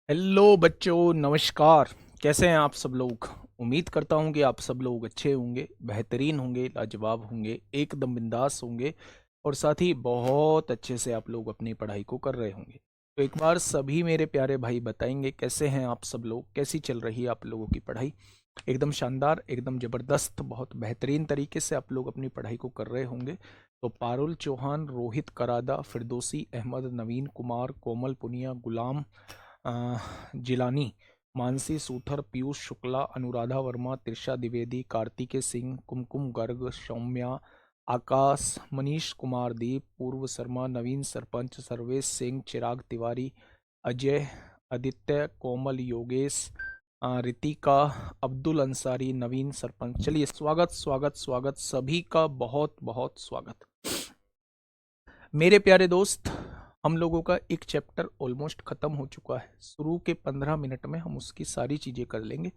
Hello बच्चों, नमस्कार। कैसे हैं आप सब लोग? उम्मीद करता हूं कि आप सब लोग अच्छे होंगे, बेहतरीन होंगे, लाजवाब होंगे, एकदम बिंदास होंगे और साथ ही बहुत अच्छे से आप लोग अपनी पढ़ाई को कर रहे होंगे। तो एक बार सभी मेरे प्यारे भाई बताएंगे कैसे हैं आप सब लोग, कैसी चल रही है आप लोगों की पढ़ाई? एकदम शानदार, एकदम ज़बरदस्त, बहुत बेहतरीन तरीके से आप लोग अपनी पढ़ाई को कर रहे होंगे। तो पारुल चौहान, रोहित करादा, फिरदौसी अहमद, नवीन कुमार, कोमल पुनिया, गुलाम जिलानी, मानसी सूथर, पीयूष शुक्ला, अनुराधा वर्मा, त्रिषा द्विवेदी, कार्तिकेय सिंह, कुमकुम गर्ग, सौम्या, आकाश, मनीष कुमार दीप, पूर्व शर्मा, नवीन सरपंच, सर्वेश सिंह, चिराग तिवारी, अजय, आदित्य, कोमल, योगेश, रितिका, अब्दुल अंसारी, नवीन सरपंच। चलिए, स्वागत स्वागत स्वागत सभी का, बहुत बहुत स्वागत। मेरे प्यारे दोस्त, हम लोगों का एक चैप्टर ऑलमोस्ट खत्म हो चुका है। शुरू के 15 मिनट में हम उसकी सारी चीजें कर लेंगे।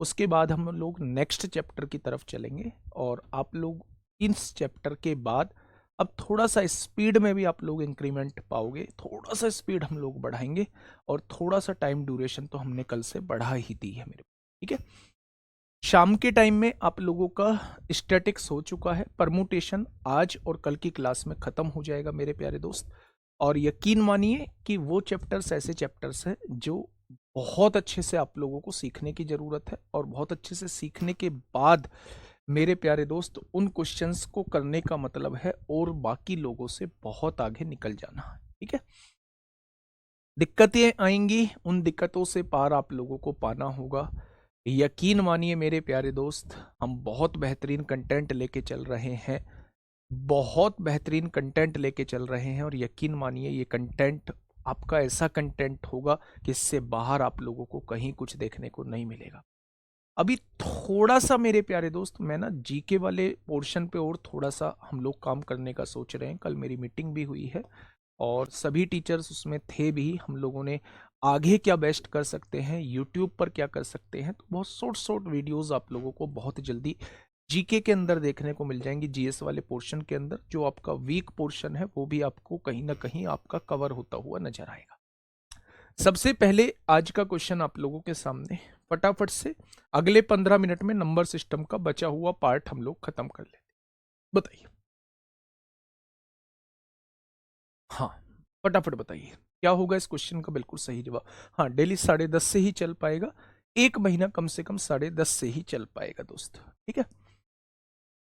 उसके बाद हम लोग नेक्स्ट चैप्टर की तरफ चलेंगे और आप लोग इस चैप्टर के बाद अब थोड़ा सा स्पीड में भी आप लोग इंक्रीमेंट पाओगे, थोड़ा सा स्पीड हम लोग बढ़ाएंगे और थोड़ा सा टाइम ड्यूरेशन तो हमने कल से बढ़ा ही दी है मेरे। ठीक है, शाम के टाइम में आप लोगों का स्टैटिक्स हो चुका है, परमुटेशन आज और कल की क्लास में खत्म हो जाएगा मेरे प्यारे दोस्त। और यकीन मानिए कि वो चैप्टर्स ऐसे चैप्टर्स हैं जो बहुत अच्छे से आप लोगों को सीखने की जरूरत है और बहुत अच्छे से सीखने के बाद मेरे प्यारे दोस्त उन क्वेश्चंस को करने का मतलब है और बाकी लोगों से बहुत आगे निकल जाना है। ठीक है, दिक्कतें आएंगी, उन दिक्कतों से पार आप लोगों को पाना होगा। यकीन मानिए मेरे प्यारे दोस्त, हम बहुत बेहतरीन कंटेंट लेके चल रहे हैं, बहुत बेहतरीन कंटेंट लेके चल रहे हैं और यकीन मानिए ये कंटेंट आपका ऐसा कंटेंट होगा कि इससे बाहर आप लोगों को कहीं कुछ देखने को नहीं मिलेगा। अभी थोड़ा सा मेरे प्यारे दोस्त मैं ना जीके वाले पोर्शन पे और थोड़ा सा हम लोग काम करने का सोच रहे हैं। कल मेरी मीटिंग भी हुई है और सभी टीचर्स उसमें थे भी। हम लोगों ने आगे क्या बेस्ट कर सकते हैं, यूट्यूब पर क्या कर सकते हैं, तो बहुत शॉर्ट शॉर्ट वीडियोस आप लोगों को बहुत जल्दी जीके के अंदर देखने को मिल जाएंगी। जीएस वाले पोर्शन के अंदर जो आपका वीक पोर्शन है वो भी आपको कहीं ना कहीं आपका कवर होता हुआ नजर आएगा। सबसे पहले आज का क्वेश्चन आप लोगों के सामने, फटाफट से अगले 15 मिनट में नंबर सिस्टम का बचा हुआ पार्ट हम लोग खत्म कर लेते। बताइए, हाँ, फटाफट बताइए क्या होगा इस क्वेश्चन का बिल्कुल सही जवाब। हाँ, डेली 10:30 से ही चल पाएगा, एक महीना कम से कम 10:30 से ही चल पाएगा दोस्त। ठीक है,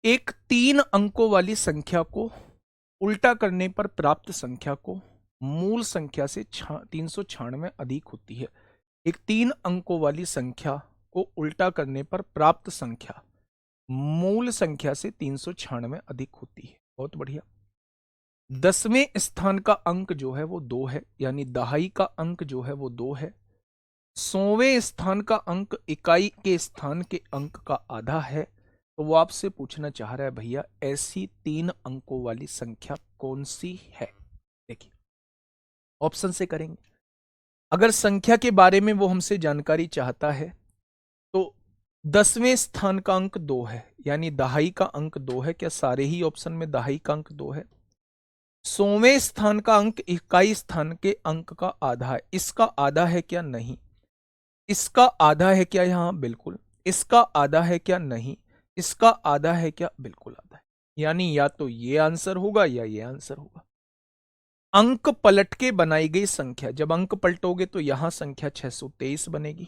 एक 3 अंकों वाली संख्या को उल्टा करने पर प्राप्त संख्या को मूल संख्या से 396 अधिक होती है। एक 3 अंकों वाली संख्या को उल्टा करने पर प्राप्त संख्या मूल संख्या से 396 अधिक होती है। बहुत बढ़िया। 10वें स्थान का अंक जो है वो 2 है, यानी दहाई का अंक जो है वो 2 है। 100वें स्थान का अंक इकाई के स्थान के अंक का आधा है। तो वो आपसे पूछना चाह रहा है, भैया ऐसी 3 अंकों वाली संख्या कौन सी है? देखिए, ऑप्शन से करेंगे। अगर संख्या के बारे में वो हमसे जानकारी चाहता है तो 10वें स्थान का अंक 2 है, यानी दहाई का अंक 2 है। क्या सारे ही ऑप्शन में दहाई का अंक 2 है? 100वें स्थान का अंक इकाई स्थान के अंक का आधा है। इसका आधा है क्या? नहीं। इसका आधा है क्या? यहां बिल्कुल। इसका आधा है क्या? नहीं। इसका आधा है क्या? बिल्कुल आधा है। यानी या तो ये आंसर होगा या ये आंसर होगा। अंक पलट के बनाई गई संख्या, जब अंक पलटोगे तो यहां संख्या 623 बनेगी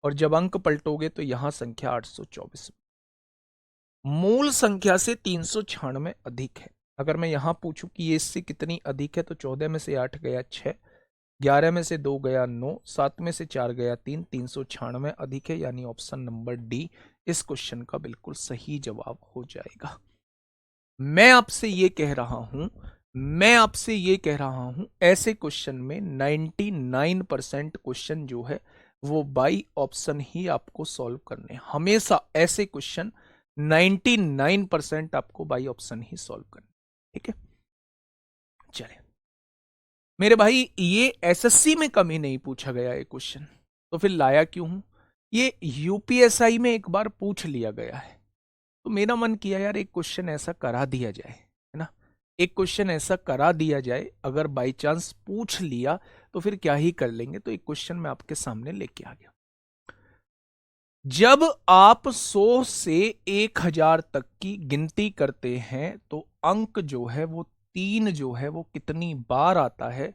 और जब अंक पलटोगे तो यहां संख्या 824। मूल संख्या से 396 अधिक है। अगर मैं यहां पूछूं कि ये इससे कितनी अधिक है, तो 14 में से 8 गया 6, 11 में से 2 गया 9, 7 में से 4 गया 3, 396 अधिक है, यानी ऑप्शन नंबर डी इस क्वेश्चन का बिल्कुल सही जवाब हो जाएगा। मैं आपसे ये कह रहा हूं, मैं आपसे ये कह रहा हूं, ऐसे क्वेश्चन में 99% क्वेश्चन जो है वो बाई ऑप्शन ही आपको सॉल्व करने। हमेशा ऐसे क्वेश्चन 99% आपको बाई ऑप्शन ही सॉल्व करने। ठीक है, चलिए मेरे भाई, ये एसएससी में कभी नहीं पूछा गया ये क्वेश्चन, तो फिर लाया क्यों हूं? ये यूपीएसआई में एक बार पूछ लिया गया है, तो मेरा मन किया यार एक क्वेश्चन ऐसा करा दिया जाए, है ना? एक क्वेश्चन ऐसा करा दिया जाए, अगर बाई चांस पूछ लिया तो फिर क्या ही कर लेंगे। तो एक क्वेश्चन मैं आपके सामने लेके आ गया। जब आप 100 से 1000 तक की गिनती करते हैं तो अंक जो है वो 3 जो है वो कितनी बार आता है,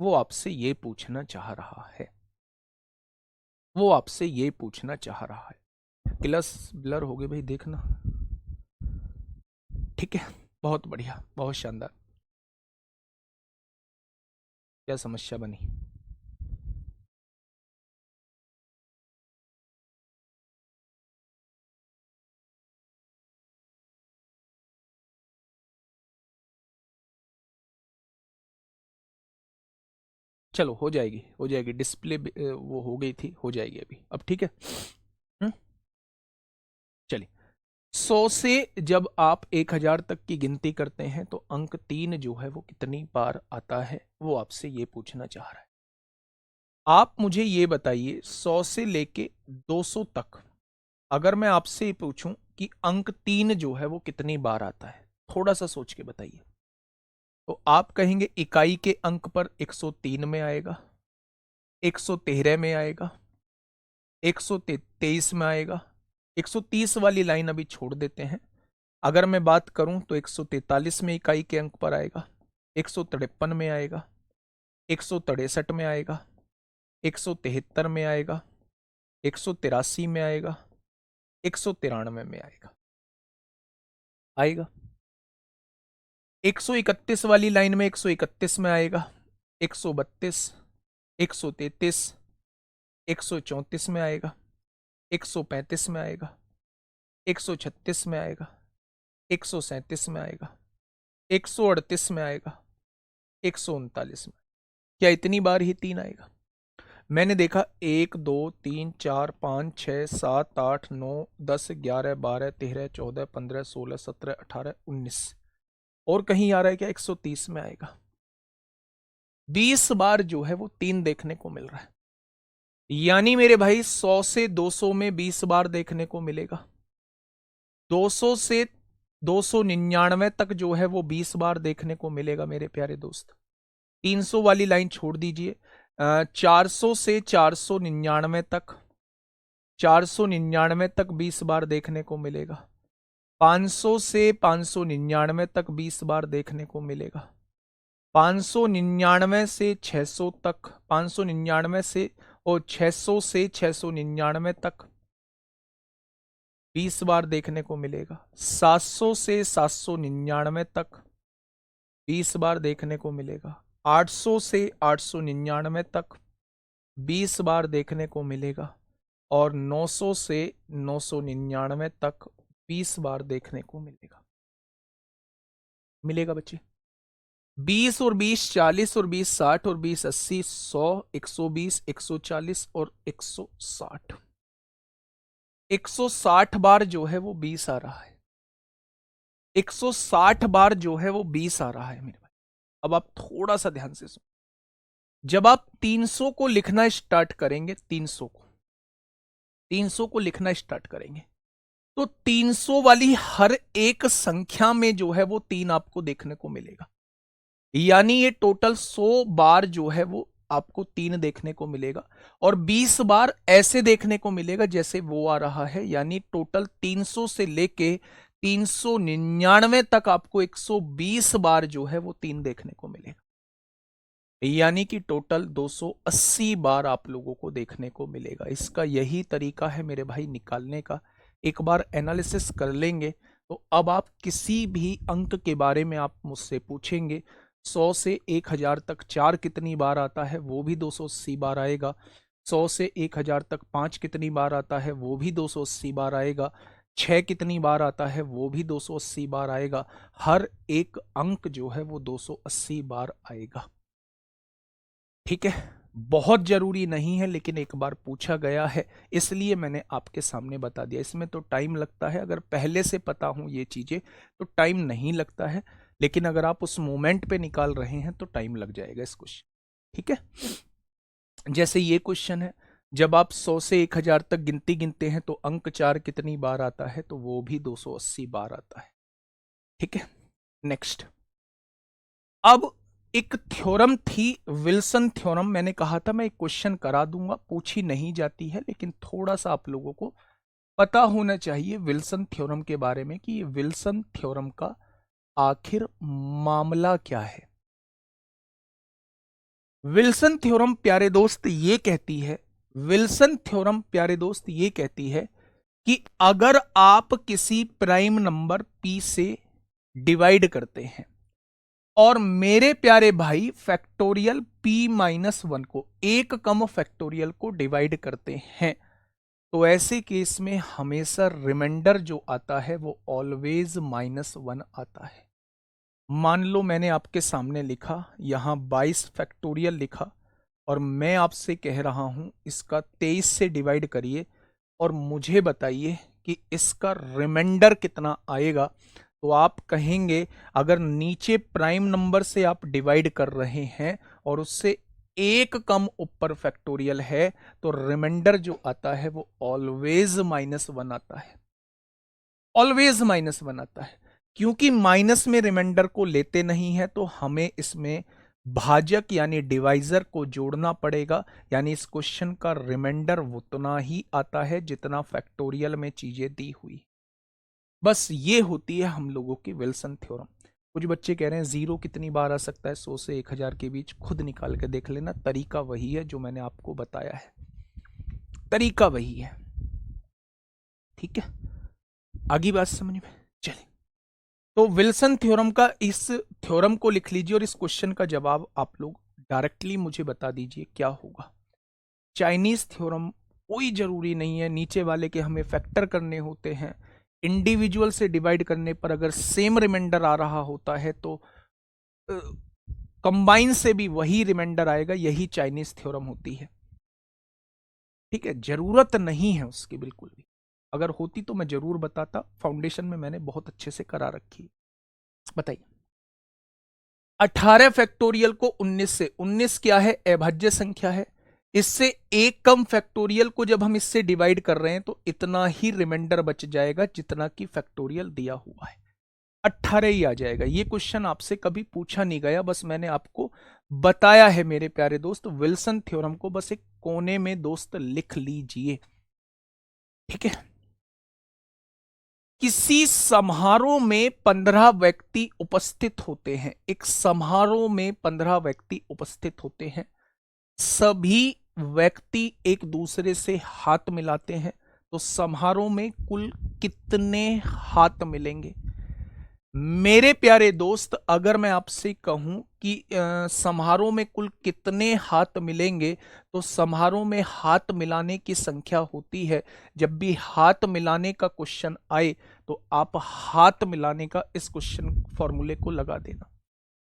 वो आपसे ये पूछना चाह रहा है। वो आपसे ये पूछना चाह रहा है। क्लस ब्लर हो गए भाई, देखना। ठीक है, बहुत बढ़िया, बहुत शानदार। क्या समस्या बनी? चलो हो जाएगी, हो जाएगी। डिस्प्ले वो हो गई थी, हो जाएगी अभी। अब ठीक है। हम्म, चलिए। 100 से जब आप 1000 तक की गिनती करते हैं तो अंक 3 जो है वो कितनी बार आता है, वो आपसे ये पूछना चाह रहा है। आप मुझे ये बताइए, 100 से लेके 200 तक अगर मैं आपसे पूछूं कि अंक 3 जो है वो कितनी बार आता है, थोड़ा सा सोच के बताइए। तो आप कहेंगे इकाई के अंक पर 103 में आएगा, 113 में आएगा, 123 में आएगा। 130 वाली लाइन अभी छोड़ देते हैं। अगर मैं बात करूं तो 143 में इकाई के अंक पर आएगा, 153 में आएगा, 163 में आएगा, 173 में आएगा, 183 में आएगा, 193 में आएगा। आएगा। 131 वाली लाइन में 131 में आएगा, 132, 133, 134 में आएगा, 135 में आएगा, 136 में आएगा, 137 में आएगा, 138 में आएगा, 139 में। क्या इतनी बार ही 3 आएगा? मैंने देखा 1 2 3 4 5 6 7 8 9 10 11 12 13 14 15 16 17 18 19, और कहीं आ रहा है क्या 130 में आएगा। 20 बार जो है वो 3 देखने को मिल रहा है। यानी मेरे भाई 100 से 200 में 20 बार देखने को मिलेगा। 200 से 299 तक जो है वो 20 बार देखने को मिलेगा मेरे प्यारे दोस्त। 300 वाली लाइन छोड़ दीजिए। 400 से 499 तक, 499 तक 20 बार देखने को मिलेगा। 500 से 599 तक 20 बार देखने को मिलेगा। 599 से 600 तक, 599 से और 600 से 699 तक 20 बार देखने को मिलेगा। 700 से 799 तक 20 बार देखने को मिलेगा। 800 से 899 तक 20 बार देखने को मिलेगा। और 900 से 999 तक 20 बार देखने को मिलेगा। मिलेगा बच्चे? 20 और 20 40 और 20 60 और 20 80 100 120 140 और 160। 160 बार जो है वो 20 आ रहा है। 160 बार जो है वो 20 आ रहा है मेरे भाई। अब आप थोड़ा सा ध्यान से सुनो। जब आप 300 को लिखना स्टार्ट करेंगे, 300 को लिखना स्टार्ट करेंगे तो 300 वाली हर एक संख्या में जो है वो 3 आपको देखने को मिलेगा। यानी ये टोटल 100 बार जो है वो आपको 3 देखने को मिलेगा। और 20 बार ऐसे देखने को मिलेगा जैसे वो आ रहा है। यानी टोटल 300 से लेके 399 तक आपको 120 बार जो है वो 3 देखने को मिलेगा। यानी कि टोटल 280 बार आप लोगों को देखने को मिलेगा। इसका यही तरीका है मेरे भाई निकालने का। एक बार एनालिसिस कर लेंगे तो अब आप किसी भी अंक के बारे में आप मुझसे पूछेंगे, 100 से 1000 तक 4 कितनी बार आता है, वो भी 280 बार आएगा। 100 से 1000 तक 5 कितनी बार आता है, वो भी 280 बार आएगा। 6 कितनी बार आता है, वो भी 280 बार आएगा। हर एक अंक जो है वो 280 बार आएगा। ठीक है, बहुत जरूरी नहीं है लेकिन एक बार पूछा गया है इसलिए मैंने आपके सामने बता दिया। इसमें तो टाइम लगता है, अगर पहले से पता हो ये चीजें तो टाइम नहीं लगता है, लेकिन अगर आप उस मोमेंट पे निकाल रहे हैं तो टाइम लग जाएगा इस क्वेश्चन। ठीक है, जैसे ये क्वेश्चन है, जब आप 100 से 1000 तक गिनती गिनते हैं तो अंक 4 कितनी बार आता है, तो वो भी 280 बार आता है। ठीक है, नेक्स्ट। अब एक थ्योरम थी विल्सन थ्योरम, मैंने कहा था मैं एक क्वेश्चन करा दूंगा, पूछी नहीं जाती है लेकिन थोड़ा सा आप लोगों को पता होना चाहिए विल्सन थ्योरम के बारे में कि ये विल्सन थ्योरम का आखिर मामला क्या है। विल्सन थ्योरम प्यारे दोस्त ये कहती है, विल्सन थ्योरम प्यारे दोस्त ये कहती है कि अगर आप किसी प्राइम नंबर p से डिवाइड करते हैं और मेरे प्यारे भाई फैक्टोरियल p-1 को, एक कम फैक्टोरियल को डिवाइड करते हैं, तो ऐसे केस में हमेशा रिमाइंडर जो आता है वो ऑलवेज -1 आता है। मान लो मैंने आपके सामने लिखा, यहां 22 फैक्टोरियल लिखा और मैं आपसे कह रहा हूं इसका 23 से डिवाइड करिए और मुझे बताइए कि इसका रिमाइंडर कितना आएगा। तो आप कहेंगे अगर नीचे प्राइम नंबर से आप डिवाइड कर रहे हैं और उससे एक कम ऊपर फैक्टोरियल है तो रिमाइंडर जो आता है वो ऑलवेज -1 आता है, ऑलवेज -1 आता है। क्योंकि माइनस में रिमाइंडर को लेते नहीं है तो हमें इसमें भाजक यानी डिवाइजर को जोड़ना पड़ेगा, यानी इस क्वेश्चन का रिमाइंडर उतना ही आता है जितना फैक्टोरियल में चीजें दी हुई। बस ये होती है हम लोगों की विल्सन थ्योरम। कुछ बच्चे कह रहे हैं जीरो कितनी बार आ सकता है, 100 से 1000 के बीच, खुद निकाल के देख लेना, तरीका वही है जो मैंने आपको बताया है, तरीका वही है। ठीक है, आगे बात समझ में चले। तो विल्सन थ्योरम का, इस थ्योरम को लिख लीजिए और इस क्वेश्चन का जवाब आप लोग डायरेक्टली मुझे बता दीजिए क्या होगा। चाइनीज थ्योरम कोई जरूरी नहीं है, नीचे वाले के हमें फैक्टर करने होते हैं, इंडिविजुअल से डिवाइड करने पर अगर सेम रिमाइंडर आ रहा होता है तो कंबाइन से भी वही रिमाइंडर आएगा, यही चाइनीज थ्योरम होती है। ठीक है, जरूरत नहीं है उसकी बिल्कुल भी, अगर होती तो मैं जरूर बताता, फाउंडेशन में मैंने बहुत अच्छे से करा रखी। बताइए 18 फैक्टोरियल को 19 से, 19 क्या है, अभाज्य संख्या है, इससे एक कम फैक्टोरियल को जब हम इससे डिवाइड कर रहे हैं तो इतना ही रिमाइंडर बच जाएगा जितना कि फैक्टोरियल दिया हुआ है, 18 ही आ जाएगा। ये क्वेश्चन आपसे कभी पूछा नहीं गया, बस मैंने आपको बताया है मेरे प्यारे दोस्त। विल्सन थ्योरम को बस एक कोने में दोस्त लिख लीजिए। ठीक है, किसी समारोह में 15 व्यक्ति उपस्थित होते हैं, एक समारोह में 15 व्यक्ति उपस्थित होते हैं, सभी व्यक्ति एक दूसरे से हाथ मिलाते हैं, तो समारोह में कुल कितने हाथ मिलेंगे। मेरे प्यारे दोस्त अगर मैं आपसे कहूं कि समारोह में कुल कितने हाथ मिलेंगे, तो समारोह में हाथ मिलाने की संख्या होती है, जब भी हाथ मिलाने का क्वेश्चन आए तो आप हाथ मिलाने का इस क्वेश्चन फॉर्मूले को लगा देना।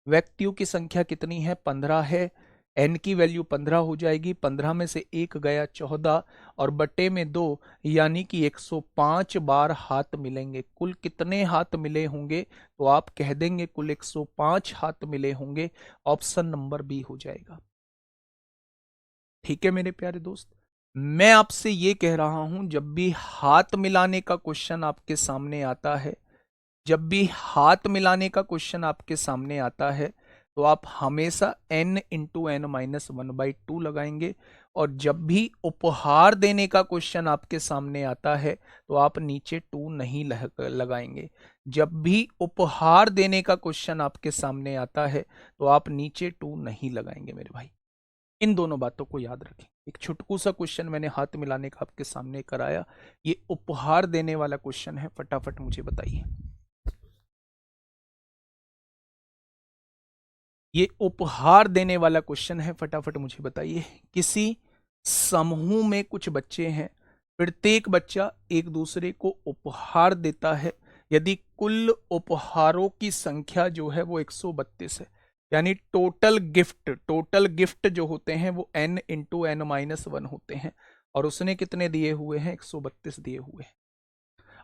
व्यक्तियों की संख्या कितनी है, 15 है, एन की वैल्यू 15 हो जाएगी, 15 में से एक गया 14 और बटे में 2, यानी कि 105 बार हाथ मिलेंगे। कुल कितने हाथ मिले होंगे, तो आप कह देंगे कुल 105 हाथ मिले होंगे, ऑप्शन नंबर बी हो जाएगा। ठीक है मेरे प्यारे दोस्त, मैं आपसे ये कह रहा हूं जब भी हाथ मिलाने का क्वेश्चन आपके सामने आता है, जब भी हाथ मिलाने का क्वेश्चन आपके सामने आता है तो आप हमेशा n इंटू एन -1/2 लगाएंगे, और जब भी उपहार देने का क्वेश्चन आपके सामने आता है तो आप नीचे 2 नहीं लगाएंगे। जब भी उपहार देने का क्वेश्चन आपके सामने आता है तो आप नीचे 2 नहीं लगाएंगे मेरे भाई, इन दोनों बातों को याद रखें। एक छुटकू सा क्वेश्चन मैंने हाथ मिलाने का आपके सामने कराया, ये उपहार देने वाला क्वेश्चन है, फटाफट मुझे बताइए। ये उपहार देने वाला क्वेश्चन है, फटाफट मुझे बताइए। किसी समूह में कुछ बच्चे हैं, प्रत्येक बच्चा एक दूसरे को उपहार देता है, यदि कुल उपहारों की संख्या जो है वो 132 है, यानी टोटल गिफ्ट जो होते हैं वो n इंटू एन -1 होते हैं, और उसने कितने दिए हुए हैं, 132 दिए हुए हैं।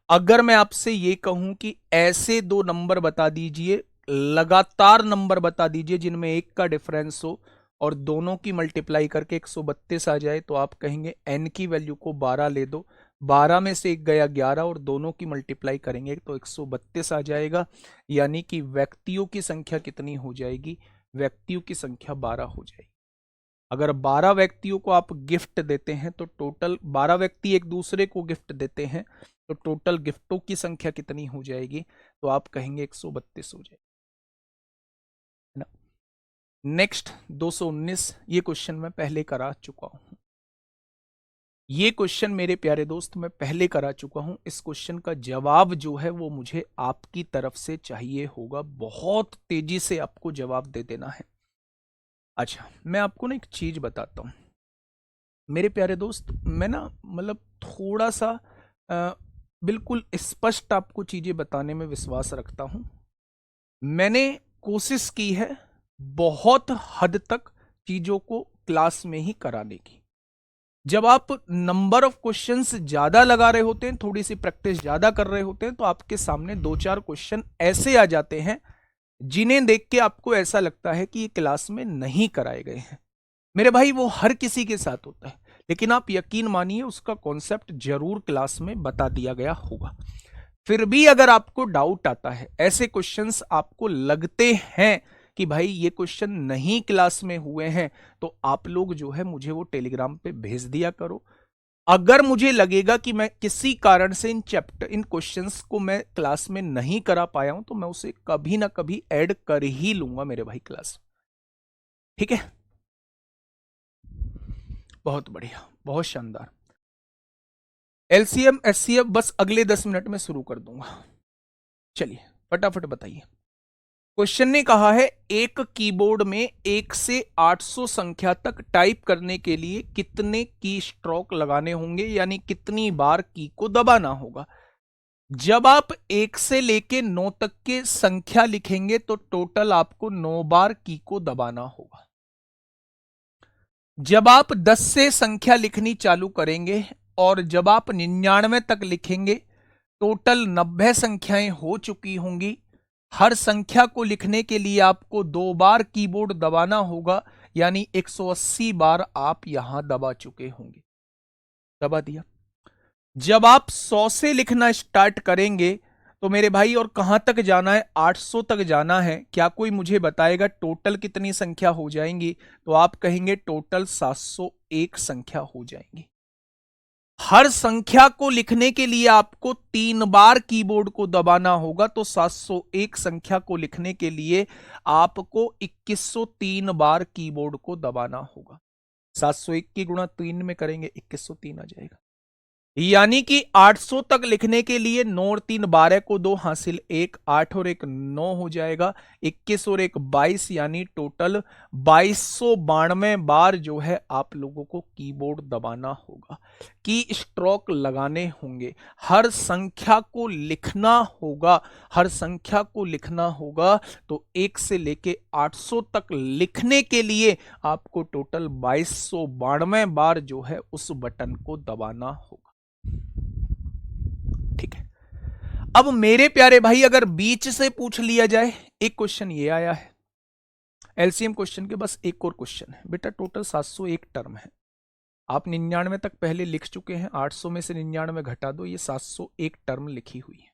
अगर मैं आपसे ये कहूं कि ऐसे दो नंबर बता दीजिए, लगातार नंबर बता दीजिए जिनमें एक का डिफरेंस हो और दोनों की मल्टीप्लाई करके 132 आ जाए, तो आप कहेंगे n की वैल्यू को 12 ले दो, 12 में से एक गया 11 और दोनों की मल्टीप्लाई करेंगे तो 132 आ जाएगा, यानी कि व्यक्तियों की संख्या कितनी हो जाएगी, व्यक्तियों की संख्या 12 हो जाएगी। अगर 12 व्यक्तियों को आप गिफ्ट देते हैं तो टोटल 12 व्यक्ति एक दूसरे को गिफ्ट देते हैं तो टोटल गिफ्टों की संख्या कितनी हो जाएगी? तो आप कहेंगे 132 हो जाएगी, है ना। नेक्स्ट 219, ये क्वेश्चन मैं पहले करा चुका हूं। ये क्वेश्चन मेरे प्यारे दोस्त मैं पहले करा चुका हूं। इस क्वेश्चन का जवाब जो है वो मुझे आपकी तरफ से चाहिए होगा। बहुत तेजी से आपको जवाब दे देना है। अच्छा, मैं आपको ना एक चीज बताता हूं मेरे प्यारे दोस्त। मैं ना मतलब थोड़ा सा बिल्कुल स्पष्ट आपको चीजें बताने में विश्वास रखता हूं। मैंने कोशिश की है बहुत हद तक चीजों को क्लास में ही कराने की। जब आप नंबर ऑफ क्वेश्चंस ज्यादा लगा रहे होते हैं, थोड़ी सी प्रैक्टिस ज्यादा कर रहे होते हैं, तो आपके सामने 2-4 क्वेश्चन ऐसे आ जाते हैं जिन्हें देख के आपको ऐसा लगता है कि ये क्लास में नहीं कराए गए हैं। मेरे भाई वो हर किसी के साथ होता है, लेकिन आप यकीन मानिए उसका कॉन्सेप्ट जरूर क्लास में बता दिया गया होगा। फिर भी अगर आपको डाउट आता है, ऐसे क्वेश्चंस आपको लगते हैं कि भाई ये क्वेश्चन नहीं क्लास में हुए हैं, तो आप लोग जो है मुझे वो टेलीग्राम पे भेज दिया करो। अगर मुझे लगेगा कि मैं किसी कारण से इन क्वेश्चंस को मैं क्लास में नहीं करा पाया हूं, तो मैं उसे कभी ना कभी ऐड कर ही लूंगा मेरे भाई क्लास। ठीक है, बहुत बढ़िया, बहुत शानदार। एलसीएम एचसीएफ बस अगले 10 मिनट में शुरू कर दूंगा। चलिए फटाफट बताइए। क्वेश्चन ने कहा है एक कीबोर्ड में 1 से 800 संख्या तक टाइप करने के लिए कितने की स्ट्रोक लगाने होंगे, यानी कितनी बार की को दबाना होगा। जब आप 1 से लेके 9 तक के संख्या लिखेंगे तो टोटल आपको 9 बार की को दबाना होगा। जब आप 10 से संख्या लिखनी चालू करेंगे और जब आप 99 तक लिखेंगे, टोटल 90 संख्याएं हो चुकी होंगी। हर संख्या को लिखने के लिए आपको 2 बार कीबोर्ड दबाना होगा, यानी 180 बार आप यहां दबा चुके होंगे। दबा दिया। जब आप 100 से लिखना स्टार्ट करेंगे तो मेरे भाई और कहां तक जाना है? 800 तक जाना है। क्या कोई मुझे बताएगा टोटल कितनी संख्या हो जाएंगी? तो आप कहेंगे टोटल 701 संख्या हो जाएंगी। हर संख्या को लिखने के लिए आपको 3 बार कीबोर्ड को दबाना होगा, तो 701 संख्या को लिखने के लिए आपको 2103 बार कीबोर्ड को दबाना होगा। 701 की गुणा 3 में करेंगे 2103 आ जाएगा। यानी कि 800 तक लिखने के लिए 9 और 3 12 को 2 हासिल 1, 8 और 1 9 हो जाएगा, 21 और 1 22, यानी टोटल 2292 बार जो है आप लोगों को कीबोर्ड दबाना होगा, की स्ट्रोक लगाने होंगे। हर संख्या को लिखना होगा, हर संख्या को लिखना होगा। तो 1 से लेके 800 तक लिखने के लिए आपको टोटल 2292 बार जो है उस बटन को दबाना होगा। ठीक है। अब मेरे प्यारे भाई अगर बीच से पूछ लिया जाए, एक क्वेश्चन ये आया है एलसीएम क्वेश्चन के, बस एक और क्वेश्चन है बेटा। टोटल 701 टर्म है। आप 99 तक पहले लिख चुके हैं, 800 में से 99 घटा दो, ये 701 टर्म लिखी हुई है।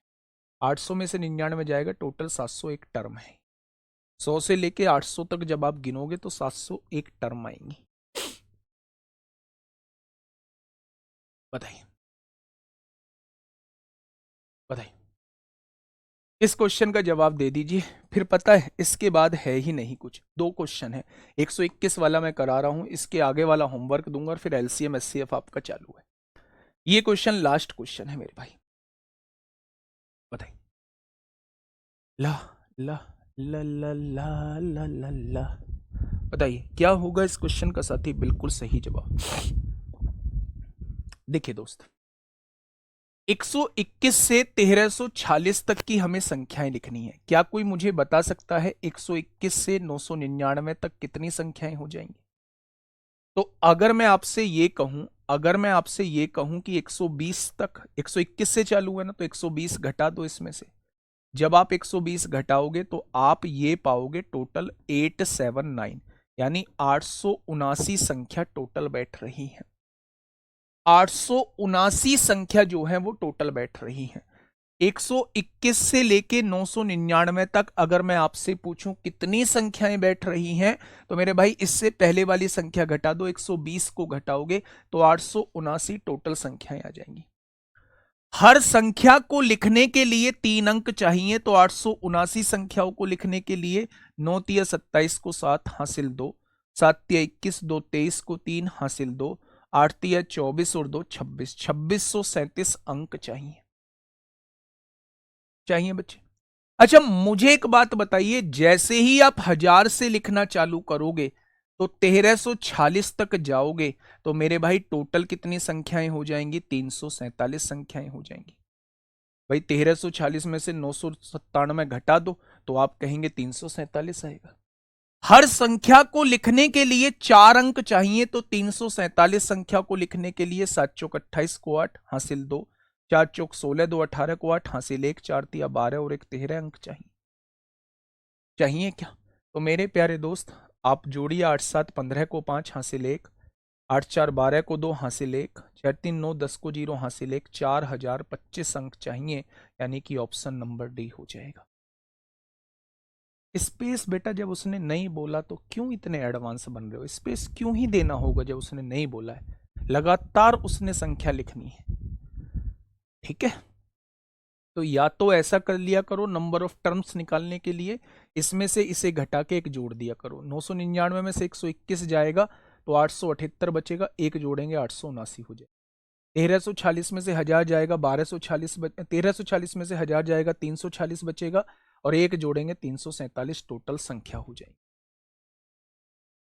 800 में से 99 जाएगा, टोटल 701 टर्म है। 100 से लेके 800 तक जब आप गिनोगे तो 701 टर्म आएंगी। बताइए बताइए, इस क्वेश्चन का जवाब दे दीजिए। फिर पता है इसके बाद है ही नहीं कुछ। 2 क्वेश्चन है, 121 वाला मैं करा रहा हूं, इसके आगे वाला होमवर्क दूंगा और फिर एलसीएम एचसीएफ आपका चालू है। ये क्वेश्चन लास्ट क्वेश्चन है मेरे भाई। बताइए। ला ला ला ला ला ला ला ला, बताइए क्या होगा इस क्वेश्चन का साथी? बिल्कुल सही जवाब। देखिए दोस्त, 121 से 1346 तक की हमें संख्याएं लिखनी है। क्या कोई मुझे बता सकता है 121 से 999 तक कितनी संख्याएं हो जाएंगी? तो अगर मैं आपसे ये कहूं कि 120 तक, 121 से चालू है ना, तो 120 घटा दो इसमें से। जब आप 120 घटाओगे तो आप ये पाओगे टोटल 879, यानी 879 संख्या टोटल बैठ रही है। 879 संख्या जो है वो टोटल बैठ रही है। 121 से लेके 999 तक अगर मैं आपसे पूछूं कितनी संख्याएं बैठ रही हैं, तो मेरे भाई इससे पहले वाली संख्या घटा दो, 120 को घटाओगे तो 879 टोटल संख्याएं आ जाएंगी। हर संख्या को लिखने के लिए 3 अंक चाहिए, तो 879 संख्याओं को लिखने के लिए 9 तिया 27 को 7 हासिल 2, 7 तिया 21, 2 23 को 3 हासिल 2, 8 तिया 24 और 2 26, 2637 अंक चाहिए बच्चे। अच्छा मुझे एक बात बताइए, जैसे ही आप 1000 से लिखना चालू करोगे तो 1346 तक जाओगे, तो मेरे भाई टोटल कितनी संख्याएं हो जाएंगी? 347 संख्याएं हो जाएंगी। भाई 1346 में से 997 घटा दो तो आप कहेंगे 347 आएगा। हर संख्या को लिखने के लिए 4 अंक चाहिए, तो 347 संख्या को लिखने के लिए 7 चौक 28 को 8 हासिल 2, 4 चौक 16, 2 18 को 8 हासिल 1, 4 तिया 12 और 1 13 अंक चाहिए क्या? तो मेरे प्यारे दोस्त आप जोड़िए, 8 7 15 को 5 हासिल 1, 8 4 12 को 2 हासिल 1, 4 3 9 10 को 0 हासिल 1, 4025 अंक चाहिए, यानी कि ऑप्शन नंबर डी हो जाएगा। स्पेस बेटा जब उसने नहीं बोला तो क्यों इतने एडवांस बन रहे हो? स्पेस क्यों ही देना होगा जब उसने नहीं बोला है, लगातार उसने संख्या लिखनी है, ठीक है। तो या तो ऐसा कर लिया करो, नंबर ऑफ टर्म्स निकालने के लिए इसमें से इसे घटा के एक जोड़ दिया करो। 999 में से 121 जाएगा तो 878 बचेगा, एक जोड़ेंगे 879 हो जाएगा। 1346 में से 1000 जाएगा 1240, 1346 में से 1000 जाएगा 340 बचेगा, और एक जोड़ेंगे 347 टोटल संख्या हो जाएगी,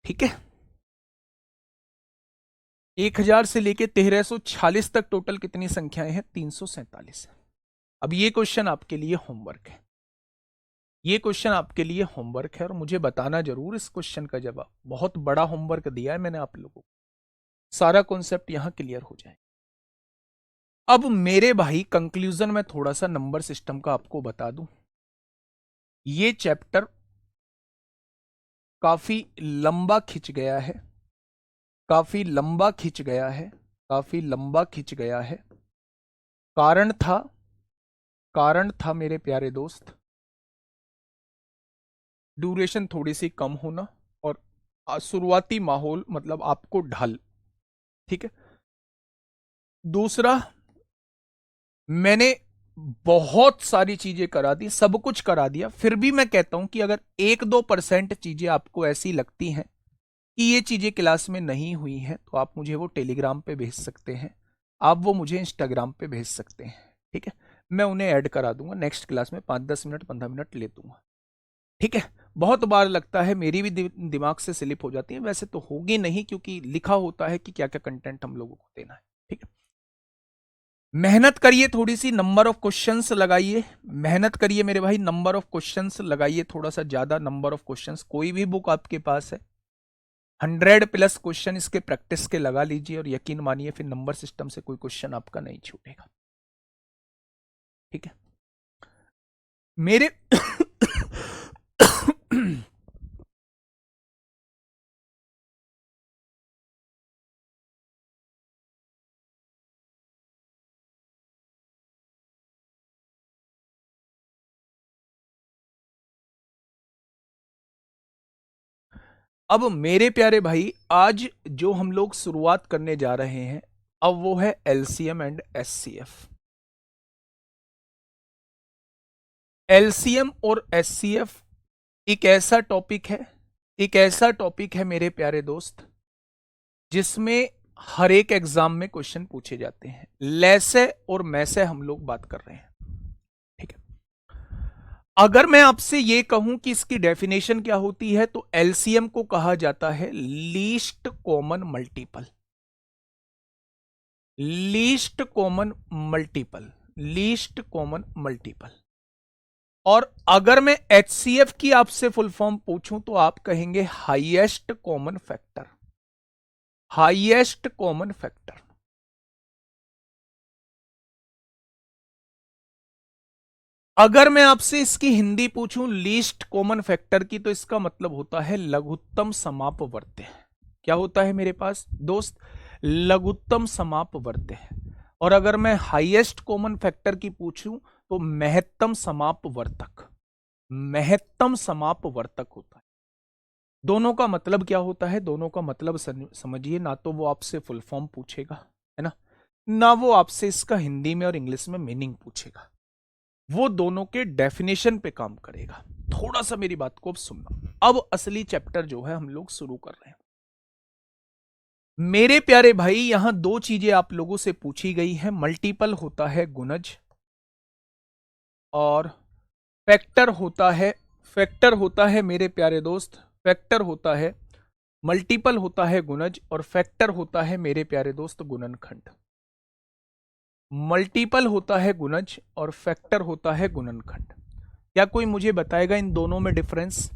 ठीक है। 1000 से लेके 1346 तक टोटल कितनी संख्याएं हैं? 347। अब ये क्वेश्चन आपके लिए होमवर्क है, ये क्वेश्चन आपके लिए होमवर्क है, और मुझे बताना जरूर इस क्वेश्चन का जवाब। बहुत बड़ा होमवर्क दिया है मैंने आप लोगों को, सारा कॉन्सेप्ट यहां क्लियर हो जाए। अब मेरे भाई कंक्लूजन में थोड़ा सा नंबर सिस्टम का आपको बता दूं। ये चैप्टर काफी लंबा खिंच गया है, काफी लंबा खिंच गया है, काफी लंबा खिंच गया है। कारण था मेरे प्यारे दोस्त ड्यूरेशन थोड़ी सी कम होना, और शुरुआती माहौल मतलब आपको ढल, ठीक है। दूसरा, मैंने बहुत सारी चीजें करा दी, सब कुछ करा दिया, फिर भी मैं कहता हूं कि अगर 1-2% चीजें आपको ऐसी लगती हैं कि ये चीजें क्लास में नहीं हुई हैं, तो आप मुझे वो टेलीग्राम पे भेज सकते हैं, आप वो मुझे इंस्टाग्राम पे भेज सकते हैं, ठीक है। मैं उन्हें ऐड करा दूंगा, नेक्स्ट क्लास में 5-10 मिनट 15 मिनट ले दूंगा, ठीक है। बहुत बार लगता है मेरी भी दिमाग से स्लिप हो जाती है, वैसे तो होगी नहीं क्योंकि लिखा होता है कि क्या क्या कंटेंट हम लोगों को देना है, ठीक है। मेहनत करिए, थोड़ी सी नंबर ऑफ क्वेश्चंस लगाइए, मेहनत करिए मेरे भाई, नंबर ऑफ क्वेश्चंस लगाइए, थोड़ा सा ज्यादा नंबर ऑफ क्वेश्चंस। कोई भी बुक आपके पास है 100+ क्वेश्चन इसके प्रैक्टिस के लगा लीजिए, और यकीन मानिए फिर नंबर सिस्टम से कोई क्वेश्चन आपका नहीं छूटेगा, ठीक है मेरे अब मेरे प्यारे भाई, आज जो हम लोग शुरुआत करने जा रहे हैं, अब वो है एलसीएम एंड एचसीएफ। एलसीएम और एचसीएफ एक ऐसा टॉपिक है, एक ऐसा टॉपिक है मेरे प्यारे दोस्त, जिसमें हर एक एग्जाम में क्वेश्चन पूछे जाते हैं। लैसे और मैसे हम लोग बात कर रहे हैं, ठीक है। अगर मैं आपसे ये कहूं कि इसकी डेफिनेशन क्या होती है, तो एलसीएम को कहा जाता है least common multiple, least common multiple, least common multiple. और अगर मैं एचसीएफ की आपसे फुल फॉर्म पूछूं तो आप कहेंगे highest common factor, highest common factor. अगर मैं आपसे इसकी हिंदी पूछूं लीस्ट कॉमन फैक्टर की, तो इसका मतलब होता है लघुत्तम समापवर्त्य। क्या होता है मेरे पास दोस्त? लघुत्तम समापवर्त्य। और अगर मैं हाईएस्ट कॉमन फैक्टर की पूछूं तो महत्तम समापवर्तक, महत्तम समापवर्तक होता है। दोनों का मतलब क्या होता है, दोनों का मतलब समझिए। ना तो वो आपसे फुल फॉर्म पूछेगा, है ना वो आपसे इसका हिंदी में और इंग्लिश में मीनिंग पूछेगा। वो दोनों के डेफिनेशन पे काम करेगा। थोड़ा सा मेरी बात को अब सुनना। अब असली चैप्टर जो है हम लोग शुरू कर रहे हैं। मेरे प्यारे भाई, यहां दो चीजें आप लोगों से पूछी गई है। मल्टीपल होता है गुणज और फैक्टर होता है, फैक्टर होता है मेरे प्यारे दोस्त, फैक्टर होता है, मल्टीपल होता है गुणज और फैक्टर होता है मेरे प्यारे दोस्त गुणनखंड। मल्टीपल होता है गुणज और फैक्टर होता है गुणनखंड। क्या कोई मुझे बताएगा इन दोनों में डिफरेंस?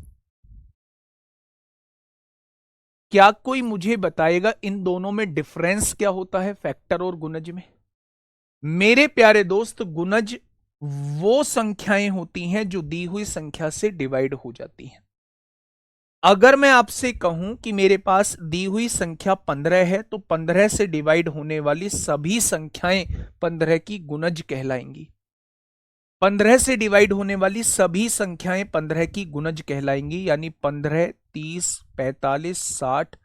क्या कोई मुझे बताएगा इन दोनों में डिफरेंस क्या होता है, फैक्टर और गुणज में? मेरे प्यारे दोस्त, गुणज वो संख्याएं होती हैं जो दी हुई संख्या से डिवाइड हो जाती हैं। अगर मैं आपसे कहूं कि मेरे पास दी हुई संख्या 15 है, तो 15 से डिवाइड होने वाली सभी संख्याएं 15 की गुणज कहलाएंगी। 15 से डिवाइड होने वाली सभी संख्याएं 15 की गुणज कहलाएंगी। यानी 15, 30, 45, 60,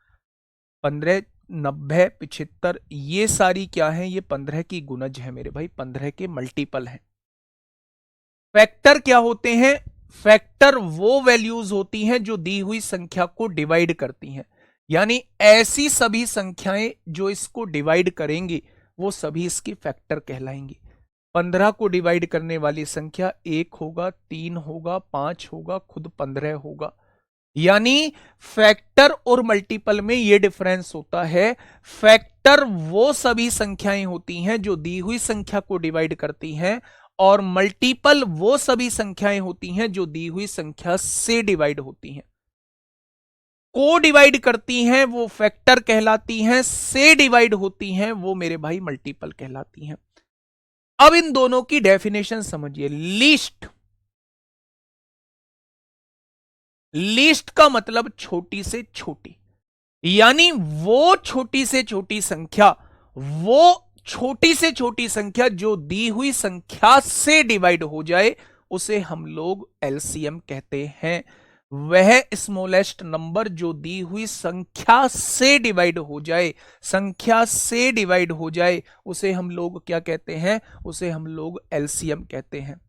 15, 90, 75, ये सारी क्या है, ये 15 की गुणज है मेरे भाई, 15 के मल्टीपल हैं। फैक्टर क्या होते हैं? फैक्टर वो वैल्यूज होती हैं जो दी हुई संख्या को डिवाइड करती हैं। यानी ऐसी सभी संख्याएं जो इसको डिवाइड करेंगी वो सभी इसकी फैक्टर कहलाएंगी। 15 को डिवाइड करने वाली संख्या 1 होगा, 3 होगा, 5 होगा, खुद 15 होगा। यानी फैक्टर और मल्टीपल में यह डिफरेंस होता है। फैक्टर वो सभी संख्याएं होती हैं जो दी हुई संख्या को डिवाइड करती हैं और मल्टीपल वो सभी संख्याएं होती हैं जो दी हुई संख्या से डिवाइड होती हैं। को डिवाइड करती हैं वो फैक्टर कहलाती हैं, से डिवाइड होती हैं वो मेरे भाई मल्टीपल कहलाती हैं। अब इन दोनों की डेफिनेशन समझिए। लीस्ट, लीस्ट का मतलब छोटी से छोटी, यानी वो छोटी से छोटी संख्या, वो छोटी से छोटी संख्या जो दी हुई संख्या से डिवाइड हो जाए उसे हम लोग एलसीएम कहते हैं। वह स्मॉलेस्ट नंबर जो दी हुई संख्या से डिवाइड हो जाए, संख्या से डिवाइड हो जाए, उसे हम लोग क्या कहते हैं, उसे हम लोग एलसीएम कहते हैं।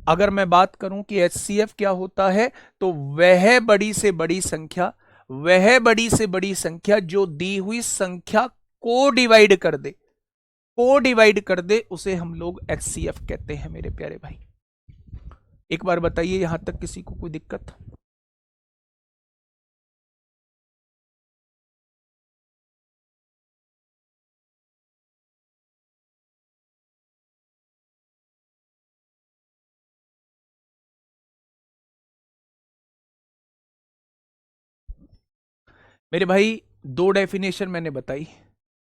अगर मैं बात करूं कि एचसीएफ क्या होता है, तो वह बड़ी से बड़ी संख्या, वह बड़ी से बड़ी संख्या जो दी हुई संख्या को डिवाइड कर दे, को डिवाइड कर दे, उसे हम लोग एचसीएफ कहते हैं मेरे प्यारे भाई। एक बार बताइए यहां तक किसी को कोई दिक्कत? मेरे भाई दो डेफिनेशन मैंने बताई,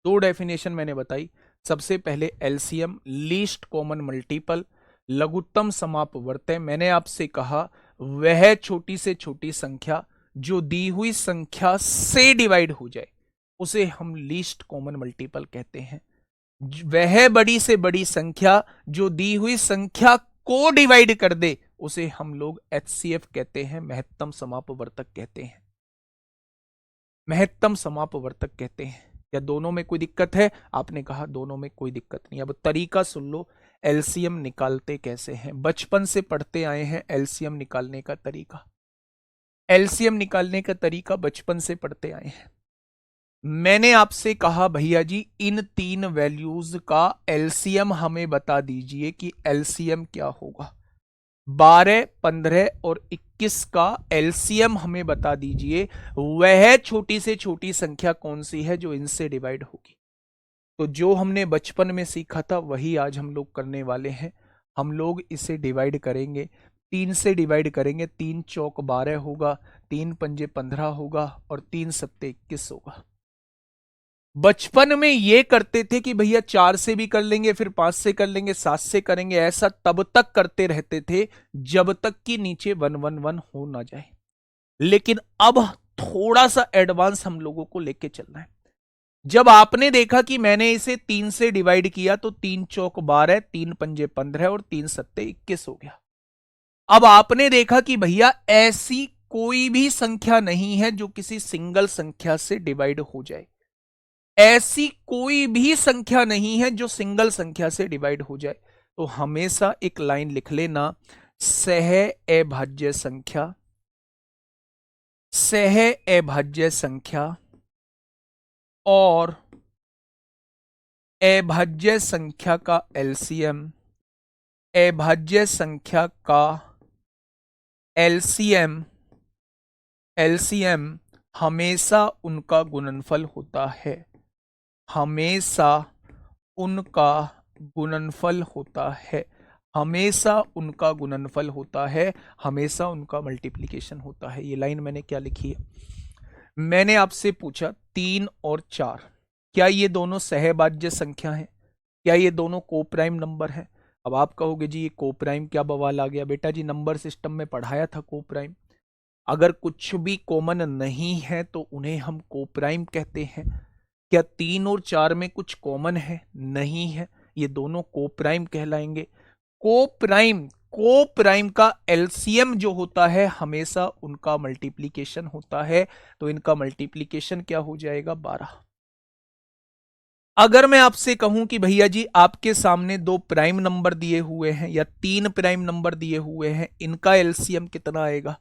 दो डेफिनेशन मैंने बताई। सबसे पहले एलसीएम, लीस्ट कॉमन मल्टीपल, लघुत्तम समापवर्तय। मैंने आपसे कहा वह छोटी से छोटी संख्या जो दी हुई संख्या से डिवाइड हो जाए उसे हम लीस्ट कॉमन मल्टीपल कहते हैं। वह बड़ी से बड़ी संख्या जो दी हुई संख्या को डिवाइड कर दे उसे हम लोग एचसीएफ कहते हैं, महत्तम समापवर्तक कहते हैं, महत्तम समापवर्तक कहते हैं। या दोनों में कोई दिक्कत है? आपने कहा दोनों में कोई दिक्कत नहीं। अब तरीका सुन लो, एलसीएम निकालते कैसे हैं। बचपन से पढ़ते आए हैं एलसीएम निकालने का तरीका, एलसीएम निकालने का तरीका बचपन से पढ़ते आए हैं। मैंने आपसे कहा भैया जी इन तीन वैल्यूज का एलसीएम हमें बता दीजिए कि एलसीएम क्या होगा। 12, 15 और 21 का एलसीएम हमें बता दीजिए। वह छोटी से छोटी संख्या कौन सी है जो इनसे डिवाइड होगी। तो जो हमने बचपन में सीखा था वही आज हम लोग करने वाले हैं। हम लोग इसे डिवाइड करेंगे, 3 से डिवाइड करेंगे। 3 चौक 12 होगा, 3 पंजे 15 होगा और 3 सत्ते 21 होगा। बचपन में ये करते थे कि भैया 4 से भी कर लेंगे, फिर 5 से कर लेंगे, 7 से करेंगे। ऐसा तब तक करते रहते थे जब तक कि नीचे 111 हो ना जाए। लेकिन अब थोड़ा सा एडवांस हम लोगों को लेके चलना है। जब आपने देखा कि मैंने इसे 3 से डिवाइड किया तो 3 चौक 12, 3 पंजे 15 और 3 सत्ते 21 हो गया। अब आपने देखा कि भैया ऐसी कोई भी संख्या नहीं है जो किसी सिंगल संख्या से डिवाइड हो जाए। ऐसी कोई भी संख्या नहीं है जो सिंगल संख्या से डिवाइड हो जाए। तो हमेशा एक लाइन लिख लेना, सह अभाज्य संख्या, सह अभाज्य संख्या और अभाज्य संख्या का एलसीएम, अभाज्य संख्या का एलसीएम, एलसीएम हमेशा उनका गुणनफल होता है, हमेशा उनका गुणनफल होता है, हमेशा उनका गुणनफल होता है, हमेशा उनका मल्टीप्लिकेशन होता है। ये लाइन मैंने क्या लिखी है? मैंने आपसे पूछा 3 और 4, क्या ये दोनों सहभाज्य संख्या हैं? क्या ये दोनों कोप्राइम नंबर हैं? अब आप कहोगे जी ये कोप्राइम क्या बवाल आ गया? बेटा जी नंबर सिस्टम में पढ़ाया था कोप्राइम। अगर कुछ भी कॉमन नहीं है तो उन्हें हम कोप्राइम कहते हैं। क्या 3 और 4 में कुछ कॉमन है? नहीं है, ये दोनों कोप्राइम कहलाएंगे। कोप्राइम, कोप्राइम का एलसीएम जो होता है हमेशा उनका मल्टीप्लिकेशन होता है, तो इनका मल्टीप्लिकेशन क्या हो जाएगा? 12। अगर मैं आपसे कहूं कि भैया जी आपके सामने 2 प्राइम नंबर दिए हुए हैं या 3 प्राइम नंबर दिए हुए हैं, इनका एलसीएम कितना आएगा?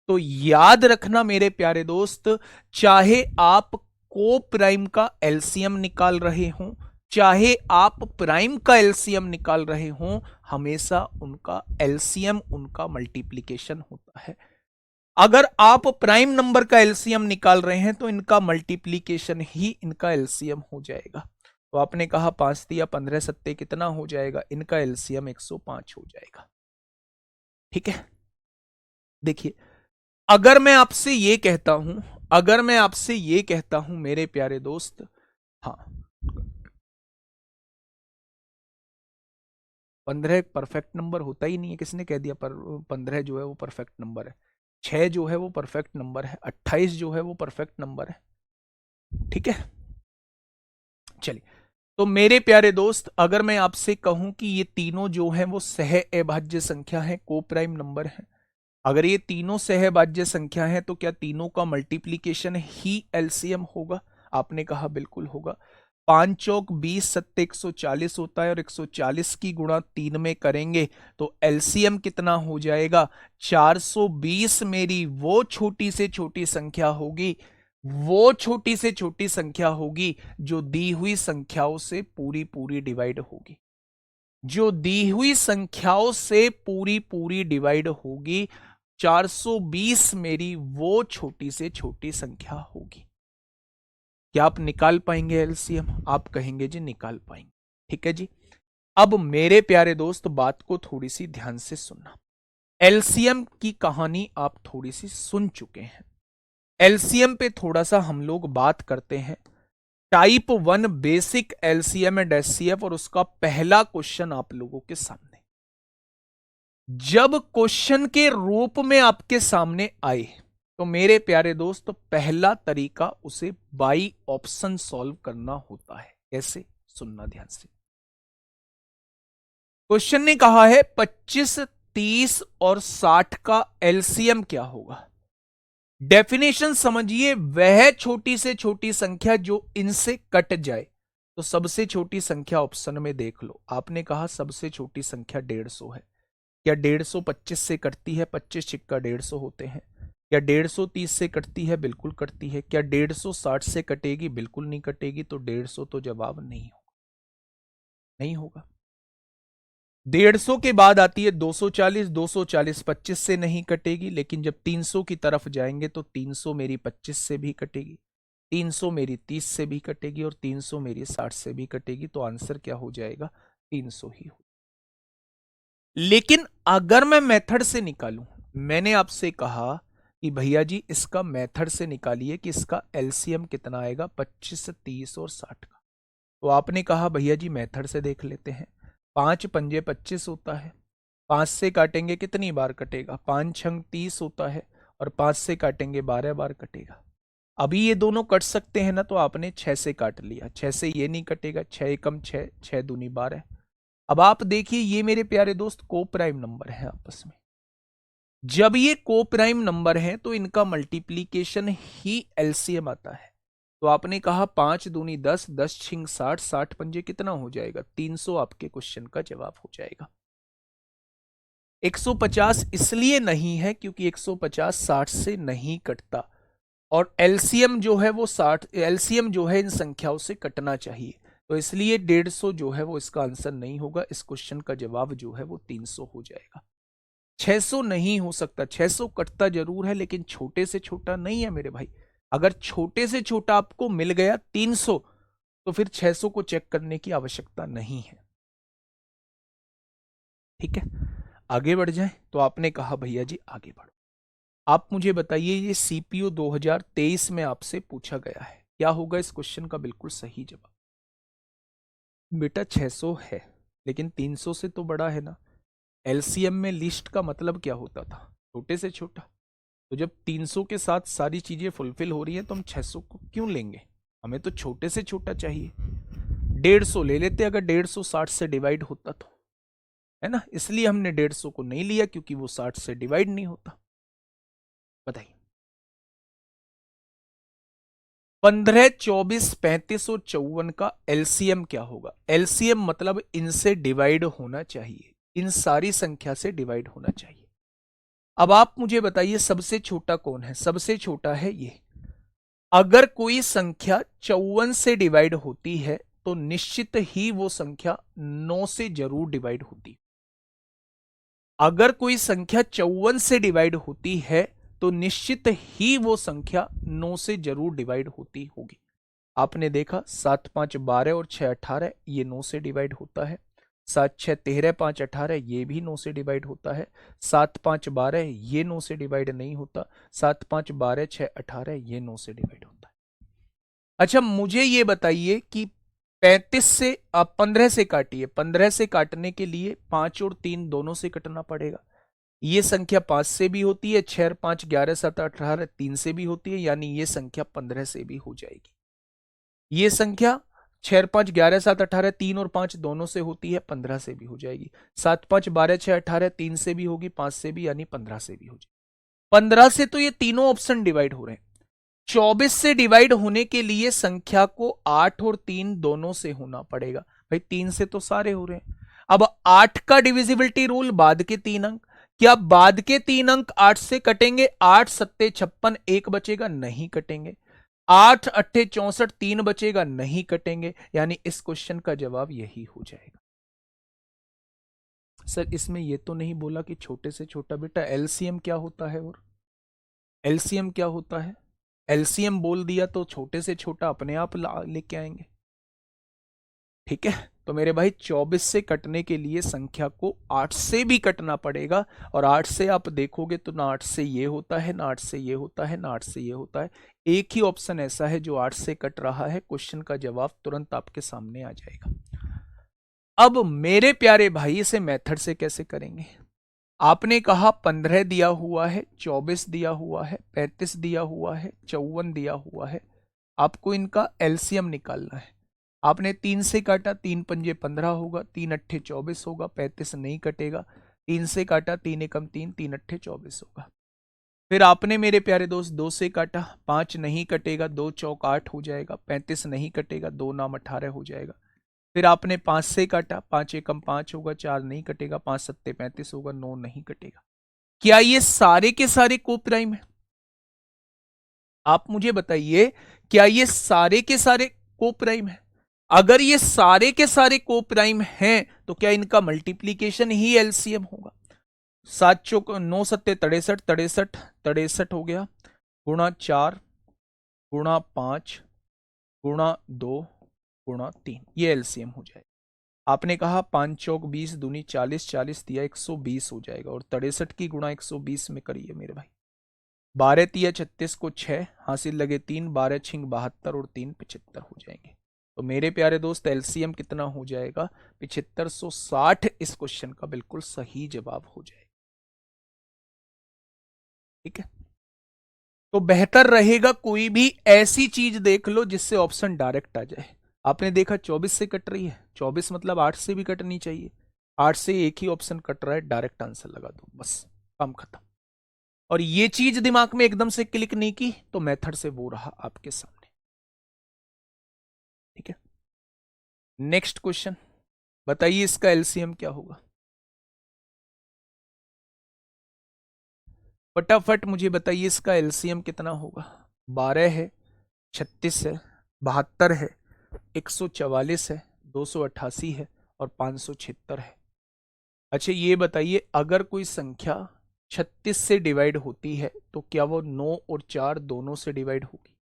तो याद रखना मेरे प्यारे दोस्त, चाहे आप को प्राइम का एलसीएम निकाल रहे हों, चाहे आप प्राइम का एलसीएम निकाल रहे हों, हमेशा उनका एलसीएम उनका मल्टीप्लिकेशन होता है। अगर आप प्राइम नंबर का एलसीएम निकाल रहे हैं तो इनका मल्टीप्लिकेशन ही इनका एलसीएम हो जाएगा। तो आपने कहा 5 दिया 15 सत्ते कितना हो जाएगा? इनका एलसीएम 105 हो जाएगा। ठीक है, देखिए अगर मैं आपसे ये कहता हूं, अगर मैं आपसे ये कहता हूं मेरे प्यारे दोस्त, हाँ 15 एक परफेक्ट नंबर होता ही नहीं है, किसने कह दिया? पर 15 जो है वो परफेक्ट नंबर है, 6 जो है वो परफेक्ट नंबर है, 28 जो है वो परफेक्ट नंबर है। ठीक है, चलिए तो मेरे प्यारे दोस्त अगर मैं आपसे कहूं कि ये तीनों जो हैं वो सह अभाज्य संख्या है, को प्राइम नंबर है, अगर ये तीनों सहभाज्य संख्या है तो क्या तीनों का मल्टीप्लिकेशन ही एलसीएम होगा? आपने कहा बिल्कुल होगा। 5 चौक 20 सत्ते 140 होता है और 140 की गुणा 3 में करेंगे तो एलसीएम कितना हो जाएगा? 420 मेरी वो छोटी से छोटी संख्या होगी, वो छोटी से छोटी संख्या होगी जो दी हुई संख्याओं से पूरी पूरी डिवाइड होगी, जो दी हुई संख्याओं से पूरी पूरी डिवाइड होगी। 420 मेरी वो छोटी से छोटी संख्या होगी। क्या आप निकाल पाएंगे एलसीएम? आप कहेंगे जी निकाल पाएंगे। ठीक है जी, अब मेरे प्यारे दोस्त बात को थोड़ी सी ध्यान से सुनना। एलसीएम की कहानी आप थोड़ी सी सुन चुके हैं, एलसीएम पे थोड़ा सा हम लोग बात करते हैं। Type 1 basic LCM and HCF और उसका पहला क्वेश्चन आप लोगों के सामने। जब क्वेश्चन के रूप में आपके सामने आए तो मेरे प्यारे दोस्त पहला तरीका उसे बाई ऑप्शन सॉल्व करना होता है। कैसे? सुनना ध्यान से। क्वेश्चन ने कहा है 25, 30 और 60 का एलसीएम क्या होगा? डेफिनेशन समझिए, वह छोटी से छोटी संख्या जो इनसे कट जाए। तो सबसे छोटी संख्या ऑप्शन में देख लो, आपने कहा सबसे छोटी संख्या 150 है। क्या 150 25 से कटती है? 25 छिक्का 150 होते हैं। क्या 150 30 से कटती है? बिल्कुल कटती है। क्या 150 60 से कटेगी? बिल्कुल नहीं कटेगी। तो 150 तो जवाब नहीं होगा, नहीं होगा। 150 के बाद आती है 240, 240 25 से नहीं कटेगी, लेकिन जब 300 की तरफ जाएंगे तो 300 मेरी 25 से भी कटेगी, 300 मेरी 30 से भी कटेगी और 300 मेरी 60 से भी कटेगी। तो आंसर क्या हो जाएगा? 300 ही हो। लेकिन अगर मैं मेथड से निकालूं, मैंने आपसे कहा कि भैया जी इसका मेथड से निकालिए कि इसका एलसीएम कितना आएगा 25, 30 और 60 का। तो आपने कहा भैया जी मेथड से देख लेते हैं। 5 पंजे 25 होता है, 5 से काटेंगे कितनी बार कटेगा? 5 छंग 30 होता है और 5 से काटेंगे 12 बार कटेगा। अभी ये दोनों कट सकते हैं ना, तो आपने 6 से काट लिया, 6 से ये नहीं कटेगा, 6 एकम 6, 6 दूनी 12। अब आप देखिए ये मेरे प्यारे दोस्त को प्राइम नंबर है आपस में। जब ये को प्राइम नंबर है तो इनका मल्टीप्लीकेशन ही एलसीएम आता है। तो आपने कहा 5 दूनी 10, 10 छिंग 60, 60 पंजे कितना हो जाएगा? 300 आपके क्वेश्चन का जवाब हो जाएगा। 150 इसलिए नहीं है क्योंकि 150 60 से नहीं कटता, और एलसीएम जो है वो 60, एलसीएम जो है इन संख्याओं से कटना चाहिए, तो इसलिए 150 जो है वो इसका आंसर नहीं होगा। इस क्वेश्चन का जवाब जो है वो 300 हो जाएगा। 600 नहीं हो सकता, 600 कटता जरूर है लेकिन छोटे से छोटा नहीं है मेरे भाई। अगर छोटे से छोटा आपको मिल गया 300, तो फिर 600 को चेक करने की आवश्यकता नहीं है। ठीक है, आगे बढ़ जाए। तो आपने कहा भैया जी आगे बढ़ो। आप मुझे बताइए, ये सीपीओ 2023 में आपसे पूछा गया है, क्या होगा इस क्वेश्चन का बिल्कुल सही जवाब? बेटा 600 है लेकिन 300 से तो बड़ा है ना। एलसीएम में लिस्ट का मतलब क्या होता था? छोटे से छोटा। तो जब 300 के साथ सारी चीजें फुलफिल हो रही हैं तो हम 600 को क्यों लेंगे? हमें तो छोटे से छोटा चाहिए। 150 ले लेते अगर 150 60 से डिवाइड होता तो, है ना। इसलिए हमने 150 को नहीं लिया क्योंकि वो 60 से डिवाइड नहीं होता। बताइए 15, 24, 35 और 54 का एलसीएम क्या होगा? एलसीएम मतलब इनसे डिवाइड होना चाहिए, इन सारी संख्या से डिवाइड होना चाहिए। अब आप मुझे बताइए सबसे छोटा कौन है? सबसे छोटा है ये। अगर कोई संख्या 54 से डिवाइड होती है तो निश्चित ही वो संख्या 9 से जरूर डिवाइड होती। अगर कोई संख्या 54 से डिवाइड होती है तो निश्चित ही वो संख्या 9 से जरूर डिवाइड होती होगी। आपने देखा 7 5 12 और 6 18, ये 9 से डिवाइड होता है। 7 6 13, 5 18, ये भी 9 से डिवाइड होता है। 7 5 12, ये 9 से डिवाइड नहीं होता। 7 5 12 6 18, ये 9 से डिवाइड होता है। अच्छा मुझे ये बताइए कि 35 से आप 15 से काटिए, 15 से काटने के लिए 5 और 3 दोनों से कटना पड़ेगा। ये संख्या 5 से भी होती है, 6 और 5 11 7 18 3 से भी होती है, यानी ये संख्या 15 से भी हो जाएगी। ये संख्या 6 और 5 11 7 18 3 और 5 दोनों से होती है, 15 से भी हो जाएगी। 7 5 12 6 18 3 से भी होगी, 5 से भी, यानी 15 से भी हो जाएगी। 15 से तो ये तीनों ऑप्शन डिवाइड हो रहे हैं। 24 से डिवाइड होने के लिए संख्या को 8 और 3 दोनों से होना पड़ेगा। भाई 3 से तो सारे हो रहे हैं। अब 8 का डिविजिबिलिटी रूल, बाद के 3 अंक, क्या बाद के 3 अंक 8 से कटेंगे? 8 सत्ते 56, 1 बचेगा, नहीं कटेंगे। 8 अट्ठे 64, 3 बचेगा, नहीं कटेंगे, यानी इस क्वेश्चन का जवाब यही हो जाएगा। सर इसमें यह तो नहीं बोला कि छोटे से छोटा। बेटा एलसीएम क्या होता है? और एलसीएम क्या होता है? एलसीएम बोल दिया तो छोटे से छोटा अपने आप लेके आएंगे। ठीक है, तो मेरे भाई 24 से कटने के लिए संख्या को 8 से भी कटना पड़ेगा, और 8 से आप देखोगे तो ना 8 से ये होता है, ना 8 से ये होता है, ना 8 से ये होता है। एक ही ऑप्शन ऐसा है जो 8 से कट रहा है। क्वेश्चन का जवाब तुरंत आपके सामने आ जाएगा। अब मेरे प्यारे भाई इसे मेथड से कैसे करेंगे? आपने कहा 15 दिया हुआ है, 24 दिया हुआ है, 35 दिया हुआ है, 54 दिया हुआ है। आपको इनका एलसीएम निकालना है। आपने 3 से काटा, 3 पंजे 15 होगा, 3 अट्ठे 24 होगा, 35 नहीं कटेगा। 3 से काटा, 3 एकम 3, 3 अट्ठे 24 होगा। फिर आपने मेरे प्यारे दोस्त 2 से काटा, 5 नहीं कटेगा, 2 चौक 8 हो जाएगा, 35 नहीं कटेगा, 2 नाम 18 हो जाएगा। फिर आपने 5 से काटा, 5 एकम 5 होगा, 4 नहीं कटेगा, 5 सत्ते 35 होगा, 9 नहीं कटेगा। क्या ये सारे के सारे को प्राइम है? आप मुझे बताइए, क्या ये सारे के सारे को प्राइम है? अगर ये सारे के सारे को प्राइम हैं तो क्या इनका मल्टीप्लीकेशन ही एलसीएम होगा? 7 चौक 9 सत्ते 63, 63 63 हो गया, गुणा 4 गुणा 5 गुणा 2 गुणा 3, ये एलसीएम हो जाएगा। आपने कहा 5 चौक 20 दूनी 40, 40 दिया 120 हो जाएगा, और 63 की गुणा 120 में करिए मेरे भाई। 12 तिया 36 को 6 हासिल लगे 3, 12 छिंग 72 और 3 75 हो जाएंगे। तो मेरे प्यारे दोस्त एलसीएम कितना हो जाएगा? 7560 इस क्वेश्चन का बिल्कुल सही जवाब हो जाएगा। ठीक है, तो बेहतर रहेगा कोई भी ऐसी चीज देख लो जिससे ऑप्शन डायरेक्ट आ जाए। आपने देखा 24 से कट रही है, 24 मतलब 8 से भी कटनी चाहिए, 8 से एक ही ऑप्शन कट रहा है, डायरेक्ट आंसर लगा दो, बस काम खत्म। और ये चीज दिमाग में एकदम से क्लिक नहीं की तो मेथड से वो रहा आपके सामने। ठीक है, नेक्स्ट क्वेश्चन, बताइए इसका एलसीएम क्या होगा। फटाफट मुझे बताइए इसका एलसीएम कितना होगा। 12 है, 36 है, 72 है, 144 है, 288 है और 576 है। अच्छा ये बताइए, अगर कोई संख्या 36 से डिवाइड होती है तो क्या वो 9 और 4 दोनों से डिवाइड होगी।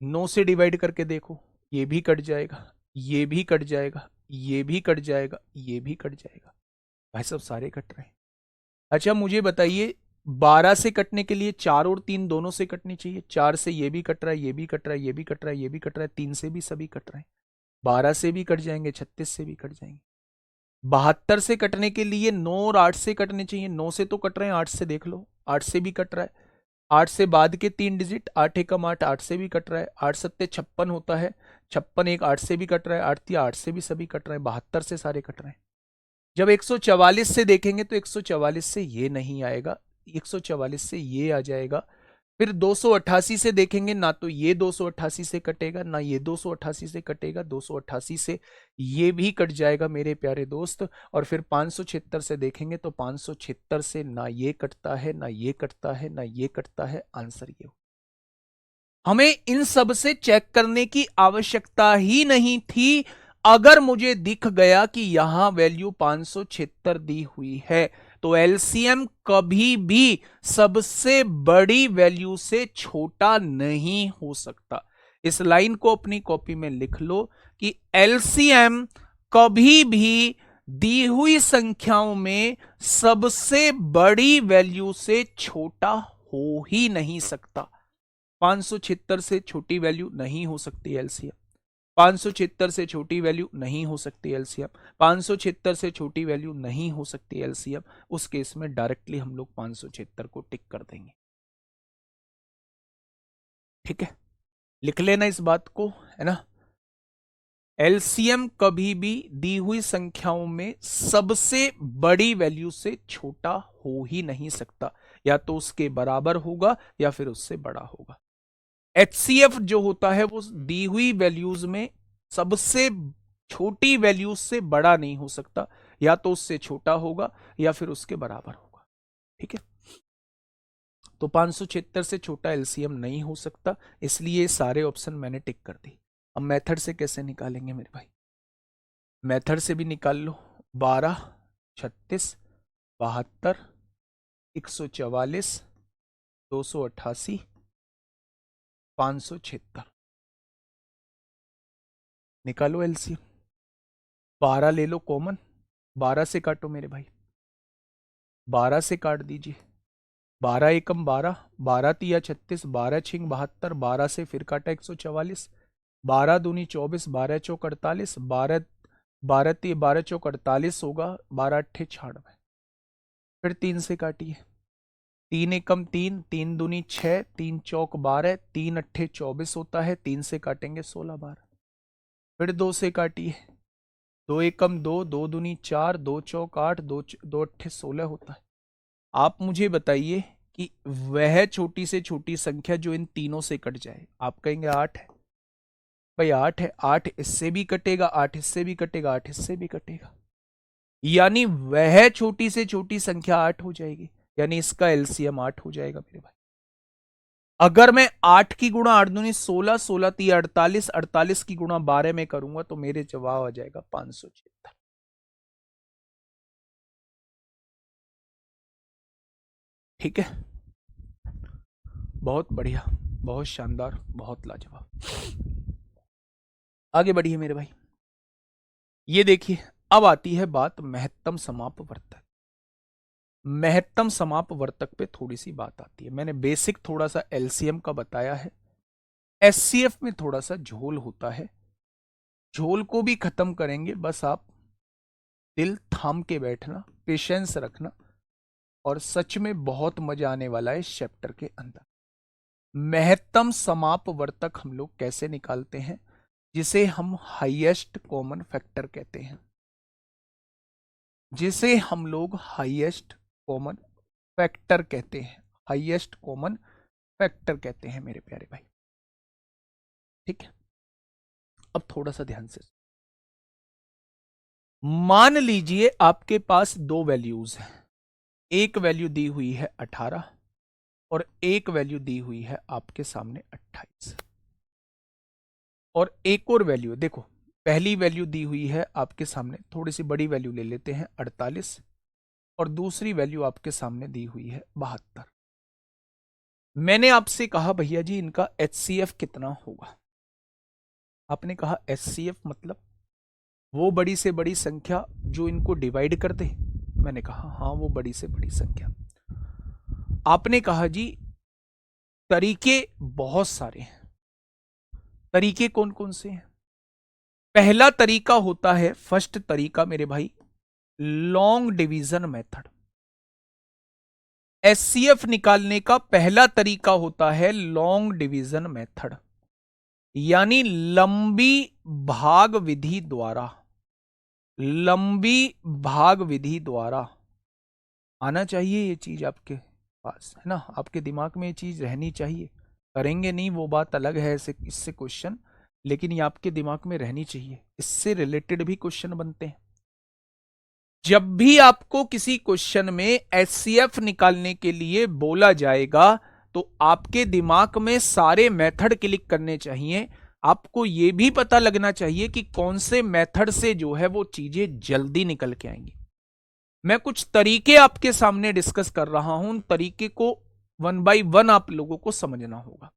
9 से डिवाइड करके देखो, ये भी कट जाएगा, ये भी कट जाएगा, ये भी कट जाएगा, ये भी कट जाएगा, भाई सब सारे कट रहे हैं। अच्छा मुझे बताइए, 12 से कटने के लिए 4 और 3 दोनों से कटनी चाहिए, 4 से ये भी कट रहा है, ये भी कट रहा है, ये भी कट रहा है, ये भी कट रहा है, 3 से भी सभी कट रहे हैं, 12 से भी कट जाएंगे, 36 से भी कट जाएंगे। 72 से कटने के लिए 9 और 8 से कटने चाहिए, 9 से तो कट रहे हैं, 8 से देख लो, 8 से भी कट रहा है, 8 से बाद के 3 डिजिट 8 एकम 8, 8 से भी कट रहा है, 8 सत्ते 56 होता है, 56 एक 8 से भी कट रहा है, 8 तिया 8 से भी सभी कट रहे हैं, 72 से सारे कट रहे हैं। जब 144 से देखेंगे तो 144 से ये नहीं आएगा, 144 से ये आ जाएगा। फिर 288 से देखेंगे, ना तो ये 288 से कटेगा, ना ये 288 से कटेगा, 288 से ये भी कट जाएगा मेरे प्यारे दोस्त। और फिर 576 से देखेंगे तो 576 से ना ये कटता है, ना ये कटता है, ना ये कटता है, आंसर ये। हमें इन सब से चेक करने की आवश्यकता ही नहीं थी। अगर मुझे दिख गया कि यहां वैल्यू 576 दी हुई है तो एलसीएम कभी भी सबसे बड़ी वैल्यू से छोटा नहीं हो सकता। इस लाइन को अपनी कॉपी में लिख लो कि एलसीएम कभी भी दी हुई संख्याओं में सबसे बड़ी वैल्यू से छोटा हो ही नहीं सकता। 576 से छोटी वैल्यू नहीं हो सकती एलसीएम, 576 से छोटी वैल्यू नहीं हो सकती एलसीएम, 576 से छोटी वैल्यू नहीं हो सकती एलसीएम। उस केस में डायरेक्टली हम लोग 576 को टिक कर देंगे। ठीक है, लिख लेना इस बात को, है ना। एलसीएम कभी भी दी हुई संख्याओं में सबसे बड़ी वैल्यू से छोटा हो ही नहीं सकता, या तो उसके बराबर होगा या फिर उससे बड़ा होगा। एचसीएफ जो होता है वो दी हुई वैल्यूज में सबसे छोटी वैल्यूज से बड़ा नहीं हो सकता, या तो उससे छोटा होगा या फिर उसके बराबर होगा। ठीक है, तो 576 से छोटा एलसीएम नहीं हो सकता, इसलिए सारे ऑप्शन मैंने टिक कर दी। अब मेथड से कैसे निकालेंगे मेरे भाई, मेथड से भी निकाल लो। 12, 36, 72, 144, 288, 576, निकालो एलसीएम। 12 ले लो कॉमन, 12 से काटो मेरे भाई, 12 से काट दीजिए, 12 एकम 12, 12 तिया 36, 12 छिंग 72, 12 से फिर काटा 144, 12 दूनी 24, 12 चौक 48, 12 12 तिया 12 चौक 48 होगा, 12 अट्ठे 96। फिर 3 से काटिए, 3 एकम 3, 3 दूनी 6, 3 चौक 12, 3 अट्ठे 24 होता है, 3 से काटेंगे 16 12। फिर 2 से काटिए, 2 एकम 2, 2 दूनी 4, 2 चौक 8, 2 अट्ठे 16 होता है। आप मुझे बताइए कि वह छोटी से छोटी संख्या जो इन तीनों से कट जाए, आप कहेंगे 8 है, भाई 8 है, 8 इससे भी कटेगा, 8 इससे भी कटेगा, 8 इससे भी कटेगा, यानी वह छोटी से छोटी संख्या 8 हो जाएगी, यानी इसका एलसीएम 8 हो जाएगा मेरे भाई। अगर मैं 8 की गुणा 8 दूनी 16, 16 ती 48, 48 की गुणा 12 में करूंगा तो मेरे जवाब आ जाएगा 576। ठीक है, बहुत बढ़िया, बहुत शानदार, बहुत लाजवाब। आगे बढ़िए मेरे भाई, ये देखिए अब आती है बात महत्तम समापवर्तक। महत्तम समापवर्तक पे थोड़ी सी बात आती है। मैंने बेसिक थोड़ा सा एलसीएम का बताया है, एचसीएफ में थोड़ा सा झोल होता है, झोल को भी खत्म करेंगे, बस आप दिल थाम के बैठना, पेशेंस रखना, और सच में बहुत मजा आने वाला है इस चैप्टर के अंदर। महत्तम समापवर्तक हम लोग कैसे निकालते हैं, जिसे हम हाईएस्ट कॉमन फैक्टर कहते हैं, जिसे हम लोग हाईएस्ट कॉमन फैक्टर कहते हैं, हाईएस्ट कॉमन फैक्टर कहते हैं मेरे प्यारे भाई। ठीक है, अब थोड़ा सा ध्यान से मान लीजिए आपके पास दो वैल्यूज हैं, एक वैल्यू दी हुई है 18 और एक वैल्यू दी हुई है आपके सामने 28। और एक और वैल्यू देखो, पहली वैल्यू दी हुई है आपके सामने, थोड़ी सी बड़ी वैल्यू ले लेते हैं 48, और दूसरी वैल्यू आपके सामने दी हुई है 72। मैंने आपसे कहा भैया जी इनका HCF कितना होगा। आपने कहा HCF मतलब वो बड़ी से बड़ी संख्या जो इनको डिवाइड कर दे। मैंने कहा हाँ वो बड़ी से बड़ी संख्या। आपने कहा जी तरीके बहुत सारे हैं। तरीके कौन कौन से हैं? पहला तरीका होता है, फर्स्ट तरीका मेरे भाई, लॉन्ग डिवीजन मेथड। HCF निकालने का पहला तरीका होता है लॉन्ग डिवीजन मेथड, यानी लंबी भाग विधि द्वारा। लंबी भाग विधि द्वारा आना चाहिए ये चीज आपके पास, है ना, आपके दिमाग में ये चीज रहनी चाहिए। करेंगे नहीं वो बात अलग है इससे क्वेश्चन, लेकिन ये आपके दिमाग में रहनी चाहिए, इससे रिलेटेड भी क्वेश्चन बनते हैं। जब भी आपको किसी क्वेश्चन में HCF निकालने के लिए बोला जाएगा तो आपके दिमाग में सारे मेथड क्लिक करने चाहिए। आपको यह भी पता लगना चाहिए कि कौन से मेथड से जो है वो चीजें जल्दी निकल के आएंगी। मैं कुछ तरीके आपके सामने डिस्कस कर रहा हूं, उन तरीके को वन बाय वन आप लोगों को समझना होगा।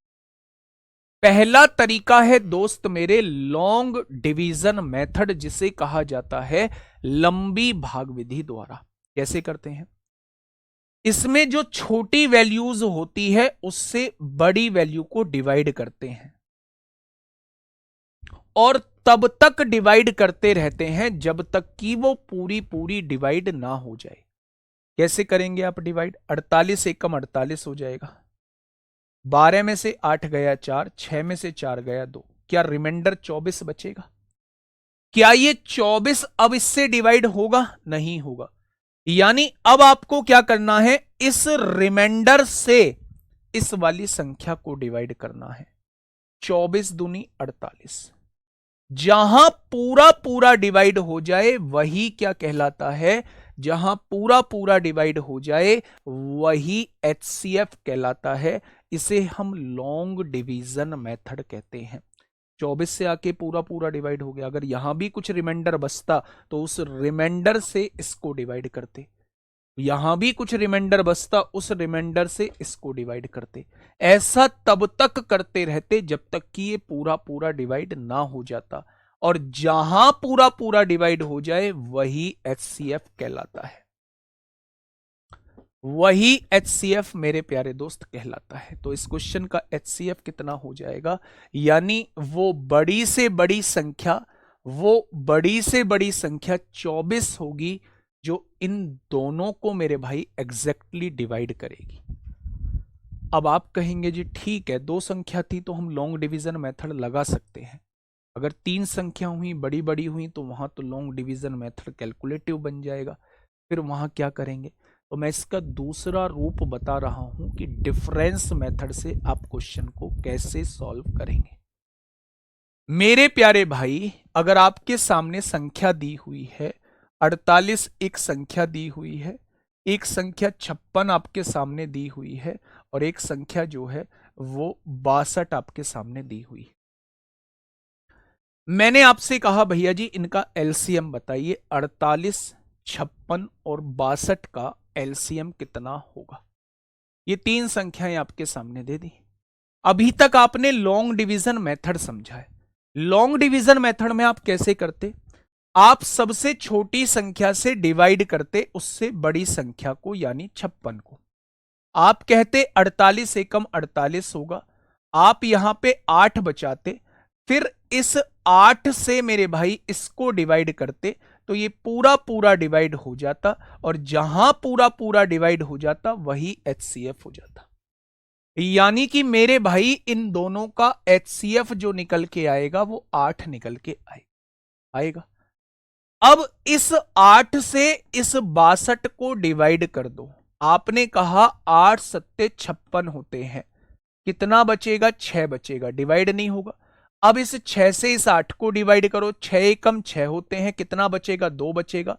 पहला तरीका है दोस्त मेरे लॉन्ग डिवीजन मेथड, जिसे कहा जाता है लंबी भाग विधि द्वारा। कैसे करते हैं? इसमें जो छोटी वैल्यूज होती है उससे बड़ी वैल्यू को डिवाइड करते हैं, और तब तक डिवाइड करते रहते हैं जब तक कि वो पूरी पूरी डिवाइड ना हो जाए। कैसे करेंगे आप डिवाइड? 48 एकम 48 हो जाएगा, 12 में से 8 गया 4, 6 में से 4 गया 2, क्या रिमाइंडर 24 बचेगा? क्या ये 24 अब इससे डिवाइड होगा? नहीं होगा। यानी अब आपको क्या करना है, इस रिमाइंडर से इस वाली संख्या को डिवाइड करना है। 24 दूनी 48। जहां पूरा पूरा डिवाइड हो जाए वही क्या कहलाता है? जहां पूरा पूरा डिवाइड हो जाए वही HCF कहलाता है। इसे हम लॉन्ग डिवीजन मेथड कहते हैं। 24 से आके पूरा पूरा डिवाइड हो गया, अगर यहां भी कुछ रिमाइंडर बचता तो उस रिमाइंडर से इसको डिवाइड करते, यहां भी कुछ रिमाइंडर बचता उस रिमाइंडर से इसको डिवाइड करते। ऐसा तब तक करते रहते जब तक कि ये पूरा पूरा डिवाइड ना हो जाता, और जहां पूरा पूरा डिवाइड हो जाए वही HCF कहलाता है। वही HCF मेरे प्यारे दोस्त कहलाता है। तो इस क्वेश्चन का HCF कितना हो जाएगा? यानी वो बड़ी से बड़ी संख्या, वो बड़ी से बड़ी संख्या 24 होगी जो इन दोनों को मेरे भाई एग्जैक्टली डिवाइड करेगी। अब आप कहेंगे जी ठीक है, दो संख्या थी तो हम लॉन्ग डिवीजन मेथड लगा सकते हैं, अगर 3 संख्या हुई बड़ी बड़ी हुई तो वहां तो लॉन्ग डिवीजन मेथड कैलकुलेटिव बन जाएगा, फिर वहां क्या करेंगे? तो मैं इसका दूसरा रूप बता रहा हूं कि डिफरेंस मेथड से आप क्वेश्चन को कैसे सॉल्व करेंगे। मेरे प्यारे भाई, अगर आपके सामने संख्या दी हुई है 48, एक संख्या दी हुई है, एक संख्या 56 आपके सामने दी हुई है, और एक संख्या जो है वो 62 आपके सामने दी हुई है। मैंने आपसे कहा भैया जी इनका LCM बताइए, 48, 56 और 62 का LCM कितना होगा? ये 3 संख्याएं आपके सामने दे दी। अभी तक आपने लॉन्ग डिवीजन मेथड समझा है। लॉन्ग डिवीजन मेथड में आप कैसे करते? आप सबसे छोटी संख्या से डिवाइड करते उससे बड़ी संख्या को, यानी 56 को। आप कहते 48 एकम 48 होगा, आप यहां पे 8 बचाते, फिर इस 8 से मेरे भाई इसको डिवाइड करते, तो ये पूरा पूरा डिवाइड हो जाता, और जहां पूरा पूरा डिवाइड हो जाता वही HCF हो जाता। यानी कि मेरे भाई इन दोनों का HCF जो निकल के आएगा वो 8 निकल के आएगा। अब इस 8 से इस 62 को डिवाइड कर दो। आपने कहा 8 सत्ते 56 होते हैं, कितना बचेगा? 6 बचेगा, डिवाइड नहीं होगा। अब इस 6 से इस 8 को डिवाइड करो, 6 एकम 6 होते हैं, कितना बचेगा? 2 बचेगा।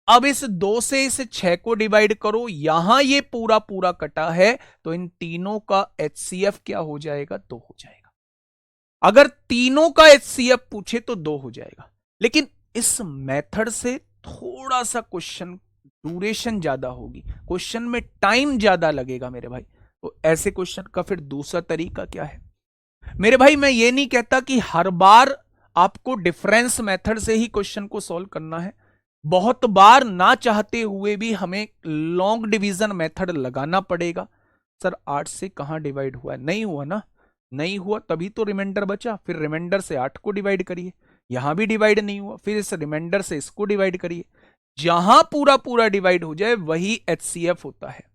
अब इस 2 से इस 6 को डिवाइड करो, यहां ये पूरा पूरा कटा है, तो इन तीनों का HCF क्या हो जाएगा? 2 हो जाएगा। अगर तीनों का HCF पूछे तो 2 हो जाएगा। लेकिन इस मेथड से थोड़ा सा क्वेश्चन ड्यूरेशन ज्यादा होगी, क्वेश्चन में टाइम ज्यादा लगेगा मेरे भाई। तो ऐसे क्वेश्चन का फिर दूसरा तरीका क्या है मेरे भाई? मैं ये नहीं कहता कि हर बार आपको डिफरेंस मेथड से ही क्वेश्चन को सॉल्व करना है। बहुत बार ना चाहते हुए भी हमें लॉन्ग डिवीजन मेथड लगाना पड़ेगा। सर 8 से कहां डिवाइड हुआ है? नहीं हुआ ना, नहीं हुआ, तभी तो रिमाइंडर बचा। फिर रिमाइंडर से 8 को डिवाइड करिए, यहां भी डिवाइड नहीं हुआ, फिर इस रिमाइंडर से इसको डिवाइड करिए। जहां पूरा पूरा डिवाइड हो जाए वही HCF होता है।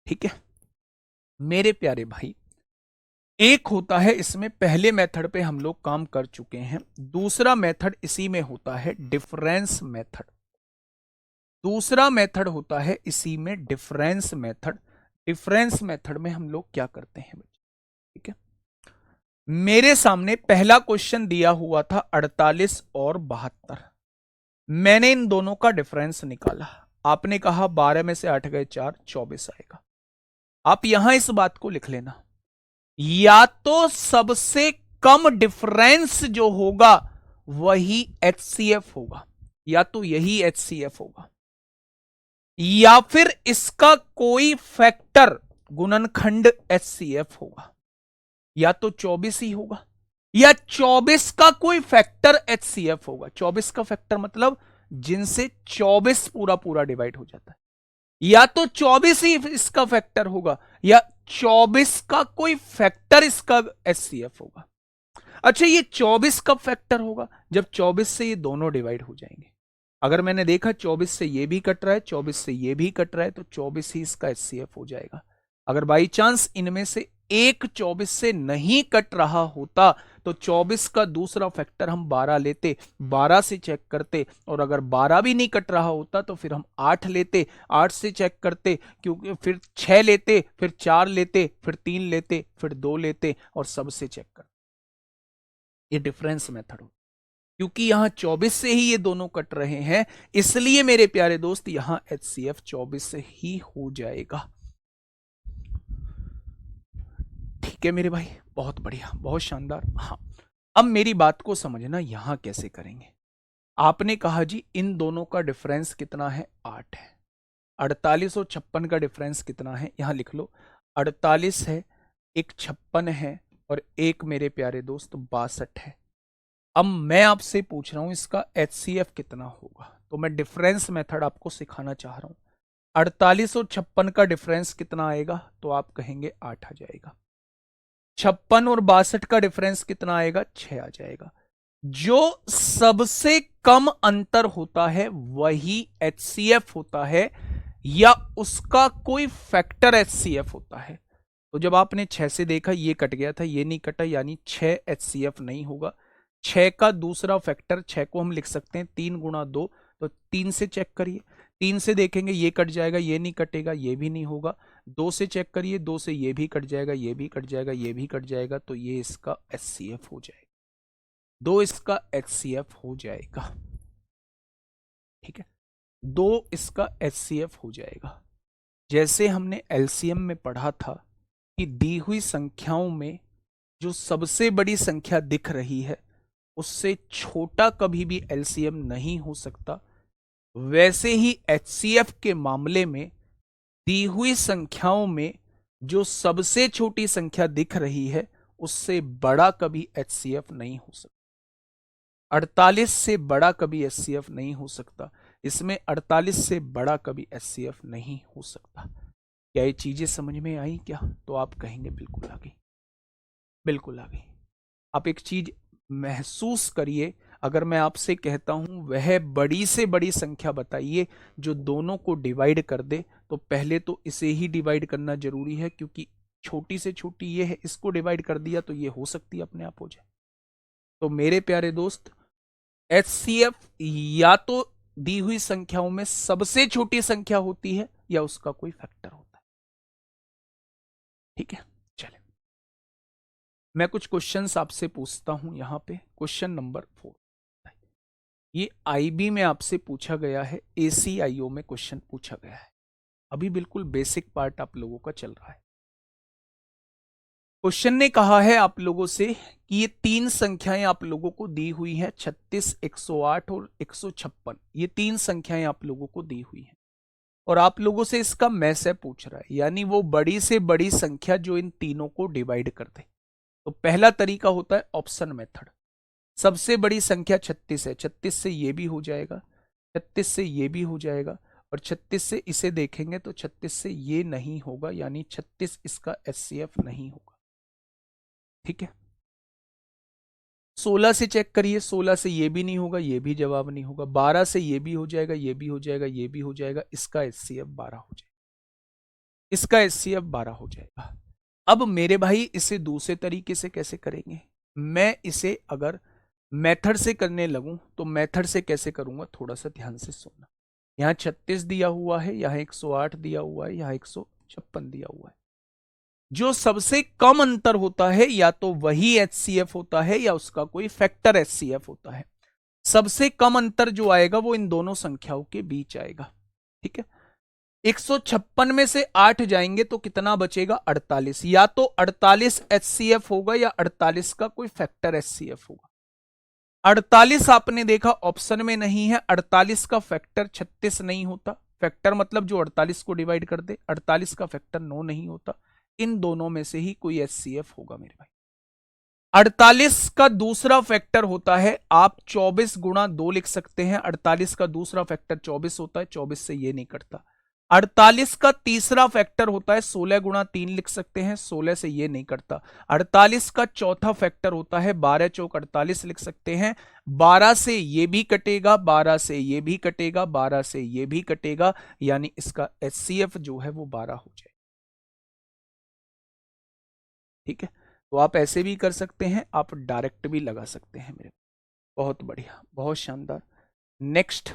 ठीक है मेरे प्यारे भाई, एक होता है इसमें, पहले मेथड पे हम लोग काम कर चुके हैं। दूसरा मेथड इसी में होता है डिफरेंस मेथड। दूसरा मेथड होता है इसी में डिफरेंस मेथड। डिफरेंस मेथड में हम लोग क्या करते हैं बच्चे? ठीक है, मेरे सामने पहला क्वेश्चन दिया हुआ था 48 और 72। मैंने इन दोनों का डिफरेंस निकाला। आपने कहा 12 में से 8 गए 4, 24 आएगा। आप यहां इस बात को लिख लेना, या तो सबसे कम डिफरेंस जो होगा वही HCF होगा, या तो यही HCF होगा, या फिर इसका कोई फैक्टर गुणनखंड HCF होगा, या तो 24 ही होगा, या 24 का कोई फैक्टर HCF होगा। 24 का फैक्टर मतलब जिनसे 24 पूरा पूरा डिवाइड हो जाता है, या तो 24 ही इसका फैक्टर होगा, या 24 का कोई फैक्टर इसका HCF होगा। अच्छा, ये 24 कब फैक्टर होगा? जब 24 से ये दोनों डिवाइड हो जाएंगे। अगर मैंने देखा 24 से ये भी कट रहा है, 24 से ये भी कट रहा है, तो 24 ही इसका HCF हो जाएगा। अगर बाई चांस इनमें से एक 24 से नहीं कट रहा होता तो 24 का दूसरा फैक्टर हम 12 लेते, 12 से चेक करते, और अगर 12 भी नहीं कट रहा होता तो फिर हम 8 लेते, 8 से चेक करते, क्योंकि फिर 6 लेते, फिर 4 लेते, फिर 3 लेते, फिर 2 लेते, और सबसे चेक करते। ये डिफरेंस मेथड हो, क्योंकि यहां 24 से ही ये दोनों कट रहे हैं, इसलिए मेरे प्यारे दोस्त यहां HCF 24 से ही हो जाएगा। ठीक है मेरे भाई, बहुत बढ़िया, बहुत शानदार। हाँ, अब मेरी बात को समझना, यहां कैसे करेंगे। आपने कहा जी इन दोनों का डिफरेंस कितना है? 8 है। 48 और 56 का डिफरेंस कितना है? यहां लिख लो, 48 है, एक 56 है, और एक मेरे प्यारे दोस्त 62 है। अब मैं आपसे पूछ रहा हूं इसका HCF कितना होगा, तो मैं डिफरेंस मेथड आपको सिखाना चाह रहा हूं। 48 और 56 का डिफरेंस कितना आएगा? तो आप कहेंगे 8 आ जाएगा। 56 और 62 का डिफरेंस कितना आएगा? 6 आ जाएगा। जो सबसे कम अंतर होता है वही HCF होता है, या उसका कोई फैक्टर HCF होता है। तो जब आपने 6 से देखा ये कट गया था, ये नहीं कटा, यानी 6 HCF नहीं होगा। 6 का दूसरा फैक्टर, 6 को हम लिख सकते हैं 3 गुणा 2, तो 3 से चेक करिए, 3 से देखेंगे ये कट जाएगा, ये नहीं कटेगा, ये भी नहीं होगा। 2 से चेक करिए, 2 से ये भी कट जाएगा, ये भी कट जाएगा, ये भी कट जाएगा, तो ये इसका HCF हो जाएगा। 2 इसका HCF हो जाएगा। ठीक है, 2 इसका HCF हो जाएगा। जैसे हमने LCM में पढ़ा था कि दी हुई संख्याओं में जो सबसे बड़ी संख्या दिख रही है उससे छोटा कभी भी LCM नहीं हो सकता, वैसे ही HCF के मामले में दी हुई संख्याओं में जो सबसे छोटी संख्या दिख रही है उससे बड़ा कभी HCF नहीं हो सकता। 48 से बड़ा कभी HCF नहीं हो सकता, इसमें 48 से बड़ा कभी HCF नहीं हो सकता। क्या ये चीजें समझ में आई क्या? तो आप कहेंगे बिल्कुल आ गई, बिल्कुल आ गई। आप एक चीज महसूस करिए, अगर मैं आपसे कहता हूं वह बड़ी से बड़ी संख्या बताइए जो दोनों को डिवाइड कर दे, तो पहले तो इसे ही डिवाइड करना जरूरी है, क्योंकि छोटी से छोटी ये है, इसको डिवाइड कर दिया तो ये हो सकती है अपने आप हो जाए। तो मेरे प्यारे दोस्त, एचसीएफ या तो दी हुई संख्याओं में सबसे छोटी संख्या होती है या उसका कोई फैक्टर होता है। ठीक है, चले मैं कुछ क्वेश्चंस आपसे पूछता हूं। यहां पे क्वेश्चन नंबर 4, ये आईबी में आपसे पूछा गया है, एसीआईओ में क्वेश्चन पूछा गया है। अभी बिल्कुल बेसिक पार्ट आप लोगों का चल रहा है। क्वेश्चन ने कहा है आप लोगों से कि ये तीन संख्याएं आप लोगों को दी हुई हैं, 36, 108 और 156। ये तीन संख्याएं आप लोगों को दी हुई हैं और आप लोगों से इसका मैसेज पूछ रहा है, यानी वो बड़ी से बड़ी संख्या जो इन तीनों को डिवाइड कर दे। तो पहला तरीका होता है ऑप्शन मेथड। सबसे बड़ी संख्या 36 है, 36 से ये भी हो जाएगा, 36 से ये भी हो जाएगा, और 36 से इसे देखेंगे तो 36 से ये नहीं होगा, यानी 36 इसका एचसीएफ नहीं होगा। ठीक है, 16 से चेक करिए, 16 से ये भी नहीं होगा, ये भी जवाब नहीं होगा। 12 से ये भी हो जाएगा, ये भी हो जाएगा, ये भी हो जाएगा, इसका एचसीएफ 12 हो जाएगा, इसका एचसीएफ 12 हो जाएगा। अब मेरे भाई इसे दूसरे तरीके से कैसे करेंगे? मैं इसे अगर मेथड से करने लगूं तो मेथड से कैसे करूंगा, थोड़ा सा ध्यान से सुनना। यहां 36 दिया हुआ है, यहां 108 दिया हुआ है, यहां 156 दिया हुआ है। जो सबसे कम अंतर होता है या तो वही एचसीएफ होता है या उसका कोई फैक्टर एचसीएफ होता है। सबसे कम अंतर जो आएगा वो इन दोनों संख्याओं के बीच आएगा। ठीक है, 156 में से 8 जाएंगे तो कितना बचेगा, 48। या तो 48 एचसीएफ होगा या 48 का कोई फैक्टर एचसीएफ होगा। 48 आपने देखा ऑप्शन में नहीं है, 48 का फैक्टर 36 नहीं होता। फैक्टर मतलब जो 48 को डिवाइड कर दे, 48 का फैक्टर 9 नहीं होता। इन दोनों में से ही कोई एचसीएफ होगा मेरे भाई। 48 का दूसरा फैक्टर होता है, आप 24 गुणा 2 लिख सकते हैं। 48 का दूसरा फैक्टर 24 होता है, 24 से ये नहीं कटता। 48 का तीसरा फैक्टर होता है, 16 गुणा 3 लिख सकते हैं, 16 से ये नहीं कटता। 48 का चौथा फैक्टर होता है, 12 चौक 48 लिख सकते हैं, 12 से ये भी कटेगा, 12 से ये भी कटेगा, 12 से ये भी कटेगा, यानी इसका एचसीएफ जो है वो 12 हो जाए। ठीक है, तो आप ऐसे भी कर सकते हैं, आप डायरेक्ट भी लगा सकते हैं मेरे। बहुत बढ़िया, बहुत शानदार। नेक्स्ट,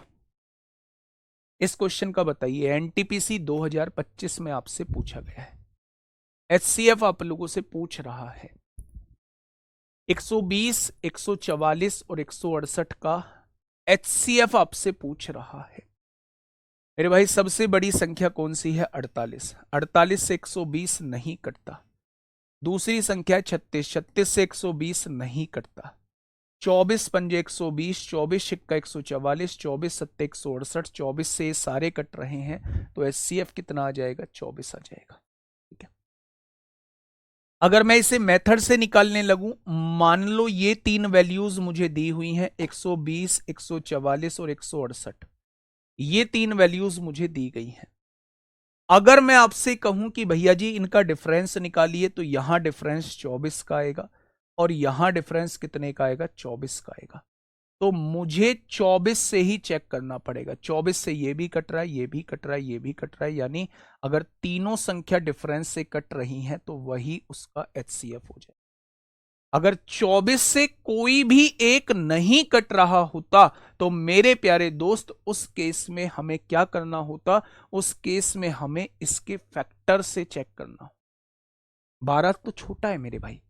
इस क्वेश्चन का बताइए, एनटीपीसी 2025 में आपसे पूछा गया है, एचसीएफ आप लोगों से पूछ रहा है 120, 144 और 168 का एचसीएफ आपसे पूछ रहा है। मेरे भाई सबसे बड़ी संख्या कौन सी है, 48। 48 से 120 नहीं कटता। दूसरी संख्या 36, 36 से 120 नहीं कटता। 24 पंजे 120, 24 छिक्का 144, 24 सत्ते 168, 24 से सारे कट रहे हैं, तो एचसीएफ कितना आ जाएगा, 24 आ जाएगा। ठीक है, अगर मैं इसे मेथड से निकालने लगूं, मान लो ये तीन वैल्यूज मुझे दी हुई हैं, 120, 144 और 168। ये तीन वैल्यूज मुझे दी गई हैं। अगर मैं आपसे कहूं कि भैया जी इनका डिफरेंस निकालिए, तो यहां डिफरेंस 24 का आएगा और यहां डिफरेंस कितने का आएगा, 24 का आएगा। तो मुझे 24 से ही चेक करना पड़ेगा। 24 से ये भी कट रहा है, ये भी कट रहा है, ये भी कट रहा है, यानी अगर तीनों संख्या डिफरेंस से कट रही हैं तो वही उसका एचसीएफ हो जाए। अगर 24 से कोई भी एक नहीं कट रहा होता तो मेरे प्यारे दोस्त उस केस में हमें क्या करना होता, उस केस में हमें इसके फैक्टर से चेक करना हो। 12 तो छोटा है मेरे भाई,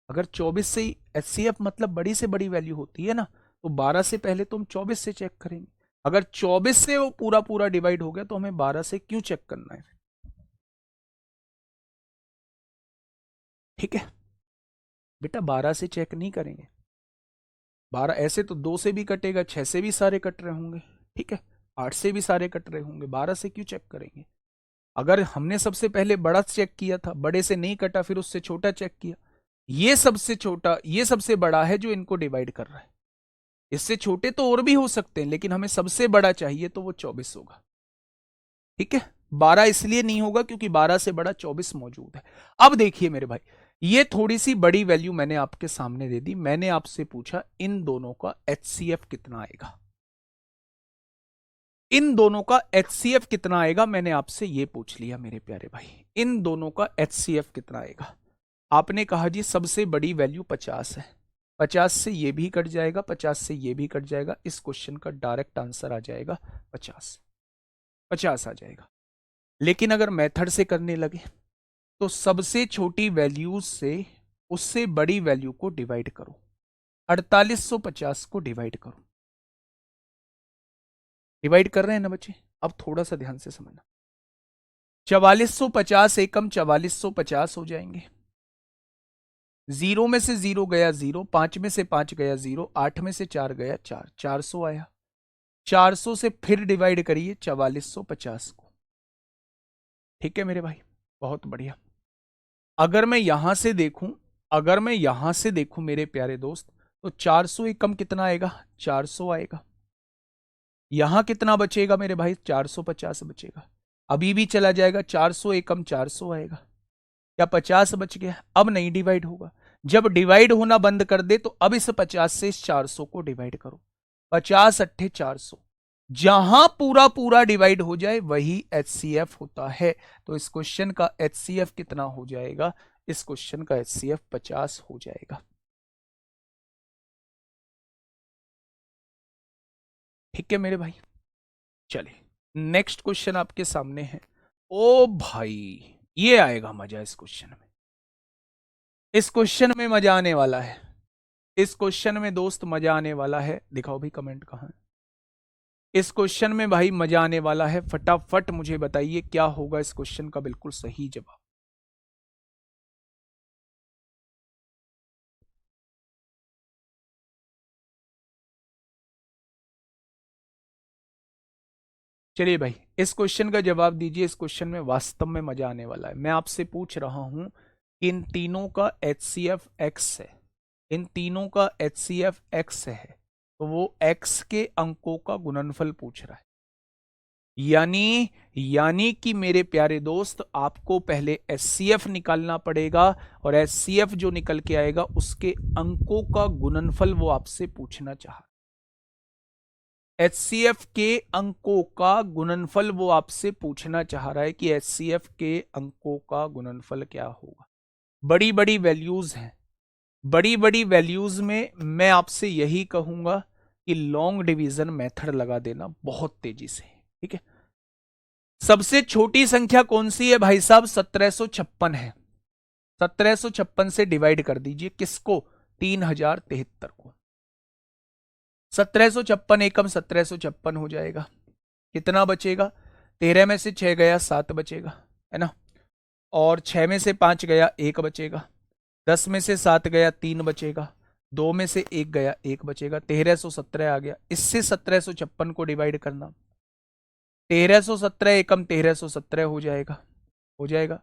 अगर 24 से एचसीएफ मतलब बड़ी से बड़ी वैल्यू होती है ना, तो 12 से पहले तो हम 24 से चेक करेंगे। अगर 24 से वो पूरा पूरा डिवाइड हो गया तो हमें 12 से क्यों चेक करना है? ठीक है बेटा, 12 से चेक नहीं करेंगे। 12 ऐसे तो 2 से भी कटेगा, 6 से भी सारे कट रहे होंगे, ठीक है, 8 से भी सारे कट रहे होंगे, 12 से क्यों चेक करेंगे? अगर हमने सबसे पहले बड़ा चेक किया था, बड़े से नहीं कटा, फिर उससे छोटा चेक किया, ये सबसे छोटा, ये सबसे बड़ा है जो इनको डिवाइड कर रहा है। इससे छोटे तो और भी हो सकते हैं, लेकिन हमें सबसे बड़ा चाहिए तो वो 24 होगा। ठीक है, 12 इसलिए नहीं होगा क्योंकि 12 से बड़ा 24 मौजूद है। अब देखिए मेरे भाई, ये थोड़ी सी बड़ी वैल्यू मैंने आपके सामने दे दी। मैंने आपसे पूछा इन दोनों का एचसीएफ कितना आएगा, इन दोनों का एचसीएफ कितना आएगा, मैंने आपसे ये पूछ लिया मेरे प्यारे भाई, इन दोनों का एचसीएफ कितना आएगा। आपने कहा जी सबसे बड़ी वैल्यू 50 है, 50 से ये भी कट जाएगा, 50 से ये भी कट जाएगा, इस क्वेश्चन का डायरेक्ट आंसर आ जाएगा 50, 50 आ जाएगा। लेकिन अगर मेथड से करने लगे तो सबसे छोटी वैल्यूज से उससे बड़ी वैल्यू को डिवाइड करो, 4850 को डिवाइड करो। डिवाइड कर रहे हैं ना बच्चे, अब थोड़ा सा ध्यान से समझना। 4450 एकम 4450 हो जाएंगे, जीरो में से जीरो गया जीरो, 5 में से 5 गया जीरो, 8 में से 4 गया 4, 400 आया। 400 से फिर डिवाइड करिए 4450 को। ठीक है मेरे भाई, बहुत बढ़िया। अगर मैं यहां से देखूं, अगर मैं यहां से देखूं मेरे प्यारे दोस्त, तो 400 एकम कितना आएगा, 400 आएगा। यहां कितना बचेगा मेरे भाई, 450 बचेगा। अभी भी चला जाएगा, 400 एकम 400 आएगा। क्या 50 बच गया, अब नहीं डिवाइड होगा। जब डिवाइड होना बंद कर दे तो अब इस 50 से इस 400 को डिवाइड करो, 50 अट्ठे 400। जहां पूरा पूरा डिवाइड हो जाए वही एचसीएफ होता है। तो इस क्वेश्चन का एचसीएफ कितना हो जाएगा, इस क्वेश्चन का एचसीएफ 50 हो जाएगा। ठीक है मेरे भाई, चलिए नेक्स्ट क्वेश्चन आपके सामने है। ओ भाई, ये आएगा मजा इस क्वेश्चन में, इस क्वेश्चन में मजा आने वाला है, इस क्वेश्चन में दोस्त मजा आने वाला है। दिखाओ भी कमेंट कहां है। इस क्वेश्चन में भाई मजा आने वाला है, फटाफट मुझे बताइए क्या होगा इस क्वेश्चन का बिल्कुल सही जवाब। चलिए भाई, इस क्वेश्चन का जवाब दीजिए। इस क्वेश्चन में वास्तव में मजा आने वाला है। मैं आपसे पूछ रहा हूं इन तीनों का एचसीएफ एक्स है, इन तीनों का एचसीएफ एक्स है, तो वो एक्स के अंकों का गुणनफल पूछ रहा है। यानी कि मेरे प्यारे दोस्त, आपको पहले एचसीएफ निकालना पड़ेगा, और एचसीएफ जो निकल के आएगा उसके अंकों का गुणनफल वो आपसे पूछना चाह, एचसीएफ के अंकों का गुणनफल वो आपसे पूछना चाह रहा है कि एचसीएफ के अंकों का गुणनफल क्या होगा। बड़ी बड़ी वैल्यूज हैं, बड़ी बड़ी वैल्यूज में मैं आपसे यही कहूंगा कि लॉन्ग डिवीजन मेथड लगा देना बहुत तेजी से। ठीक है, सबसे छोटी संख्या कौन सी है भाई साहब, 1756 है। 1756 से डिवाइड कर दीजिए किसको, 3073 को। 1756 एकम 1756 हो जाएगा। कितना बचेगा, 13 में से 6 गया 7 बचेगा, है ना। और 6 में से 5 गया 1 बचेगा, 10 में से 7 गया 3 बचेगा, 2 में से 1 गया 1 बचेगा, 1317 आ गया। इससे 1756 को डिवाइड करना, 1317 एकम 1317 हो जाएगा, हो जाएगा।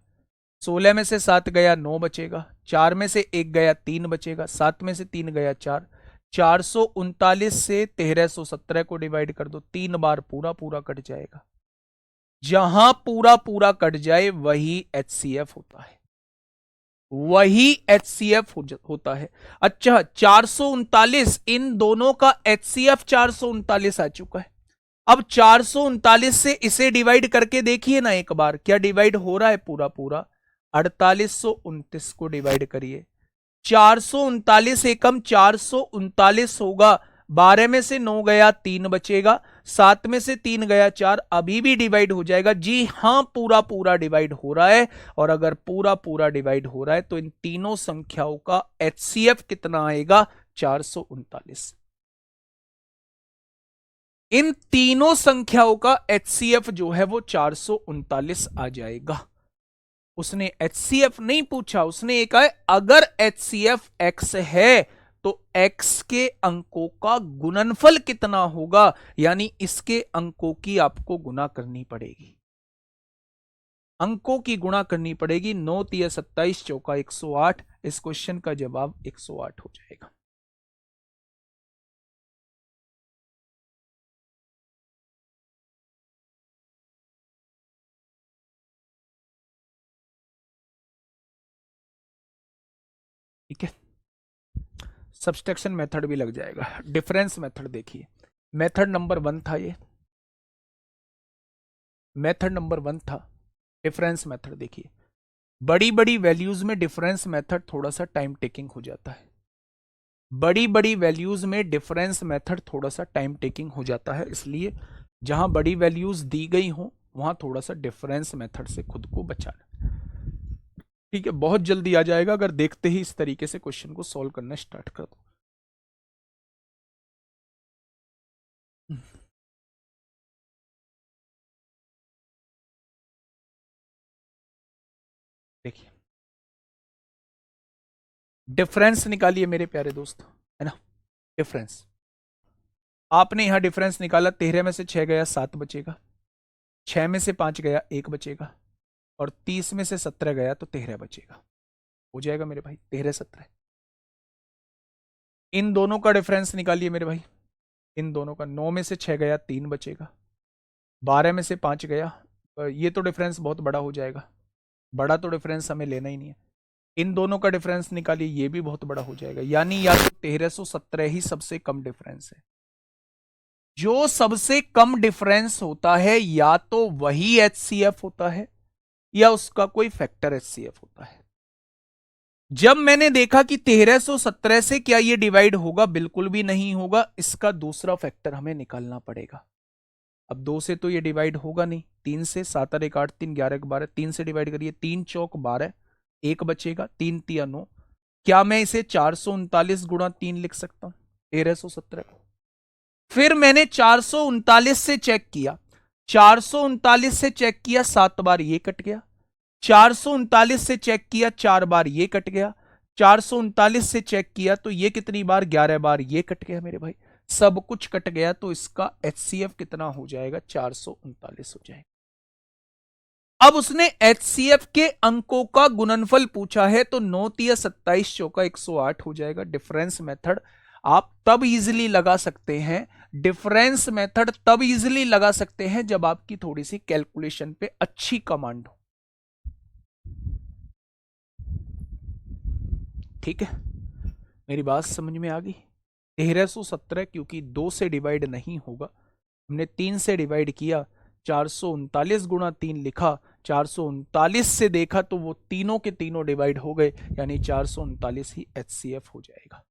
16 में से 7 गया 9 बचेगा, 4 में से 1 गया 3 बचेगा, 7 में से 3 गया 4, 439 से 1317 को डिवाइड कर दो, 3 बार पूरा पूरा कट जाएगा। जहां पूरा पूरा कट जाए वही एचसीएफ होता है, वही एचसीएफ होता है। अच्छा, 439, इन दोनों का एचसीएफ 439 आ चुका है। अब 439 से इसे डिवाइड करके देखिए ना एक बार, क्या डिवाइड हो रहा है पूरा पूरा। 4829 को डिवाइड करिए, 439 एकम 439 होगा। 12 में से 9 गया 3 बचेगा, 7 में से 3 गया 4, अभी भी डिवाइड हो जाएगा। जी हां, पूरा पूरा डिवाइड हो रहा है। और अगर पूरा पूरा डिवाइड हो रहा है तो इन तीनों संख्याओं का एचसीएफ कितना आएगा, 439। इन तीनों संख्याओं का एचसीएफ जो है वो 439 आ जाएगा। उसने एचसीएफ नहीं पूछा, उसने एक है अगर एचसीएफ एक्स है तो एक्स के अंकों का गुणनफल कितना होगा, यानी इसके अंकों की आपको गुणा करनी पड़ेगी, अंकों की गुणा करनी पड़ेगी। 9 तिया 27 चौका 108, इस क्वेश्चन का जवाब 108 हो जाएगा। ठीक है, सब्सट्रैक्शन मेथड भी लग जाएगा। डिफरेंस मेथड देखिए, मेथड नंबर 1 था ये, मेथड नंबर 1 था डिफरेंस मेथड। देखिए बड़ी बड़ी वैल्यूज में डिफरेंस मेथड थोड़ा सा टाइम टेकिंग हो जाता है, बड़ी बड़ी वैल्यूज में डिफरेंस मेथड थोड़ा सा टाइम टेकिंग हो जाता है, इसलिए जहां बड़ी वैल्यूज दी गई हो वहां थोड़ा सा डिफरेंस मेथड से खुद को बचाना। ठीक है, बहुत जल्दी आ जाएगा अगर देखते ही इस तरीके से क्वेश्चन को सॉल्व करना स्टार्ट कर दो। देखिए डिफरेंस निकालिए मेरे प्यारे दोस्त, है ना, डिफरेंस आपने यहां डिफरेंस निकाला, 13 में से 6 गया 7 बचेगा, 6 में से 5 गया 1 बचेगा, और 30 में से 17 गया तो 13 बचेगा। हो जाएगा मेरे भाई 13 17। इन दोनों का डिफरेंस निकालिए मेरे भाई, इन दोनों का, 9 में से 6 गया 3 बचेगा, 12 में से 5 गया, ये तो डिफरेंस बहुत बड़ा हो जाएगा, बड़ा तो डिफरेंस हमें लेना ही नहीं है। इन दोनों का डिफरेंस निकालिए, ये भी बहुत बड़ा हो जाएगा, यानी या तो 1317 ही सबसे कम डिफरेंस है। जो सबसे कम डिफरेंस होता है या तो वही एचसीएफ होता है या उसका कोई फैक्टर एचसीएफ होता है। जब मैंने देखा कि 1317 से क्या ये डिवाइड होगा, बिल्कुल भी नहीं होगा, इसका दूसरा फैक्टर हमें निकालना पड़ेगा। अब 2 से तो ये डिवाइड होगा नहीं, 3 से, 7 और 1 8 3 11 12, 3 से डिवाइड करिए, 3 चौक 12, 1 बचेगा, 3 तिया 9। क्या मैं इसे 439 गुणा 3 लिख सकता हूं 1317 को? फिर मैंने 439 से चेक किया, 439 से चेक किया 7 बार ये कट गया, 439 से चेक किया 4 बार ये कट गया, 439 से चेक किया तो ये कितनी बार, 11 बार ये कट गया मेरे भाई, सब कुछ कट गया, तो इसका एचसीएफ कितना हो जाएगा, 439 हो जाएगा। अब उसने एचसीएफ के अंकों का गुणनफल पूछा है, तो 9 तिया 27 चौका 108 हो जाएगा। डिफरेंस मेथड आप तब इजीली लगा सकते हैं, डिफरेंस मेथड तब इजीली लगा सकते हैं जब आपकी थोड़ी सी कैलकुलेशन पे अच्छी कमांड हो। ठीक है, मेरी बात समझ में आ गई। 1317 क्योंकि 2 से डिवाइड नहीं होगा, हमने 3 से डिवाइड किया, 439 गुणा 3 लिखा, 439 से देखा तो वो तीनों के तीनों डिवाइड हो गए, यानी 439 ही एचसीएफ हो जाएगा।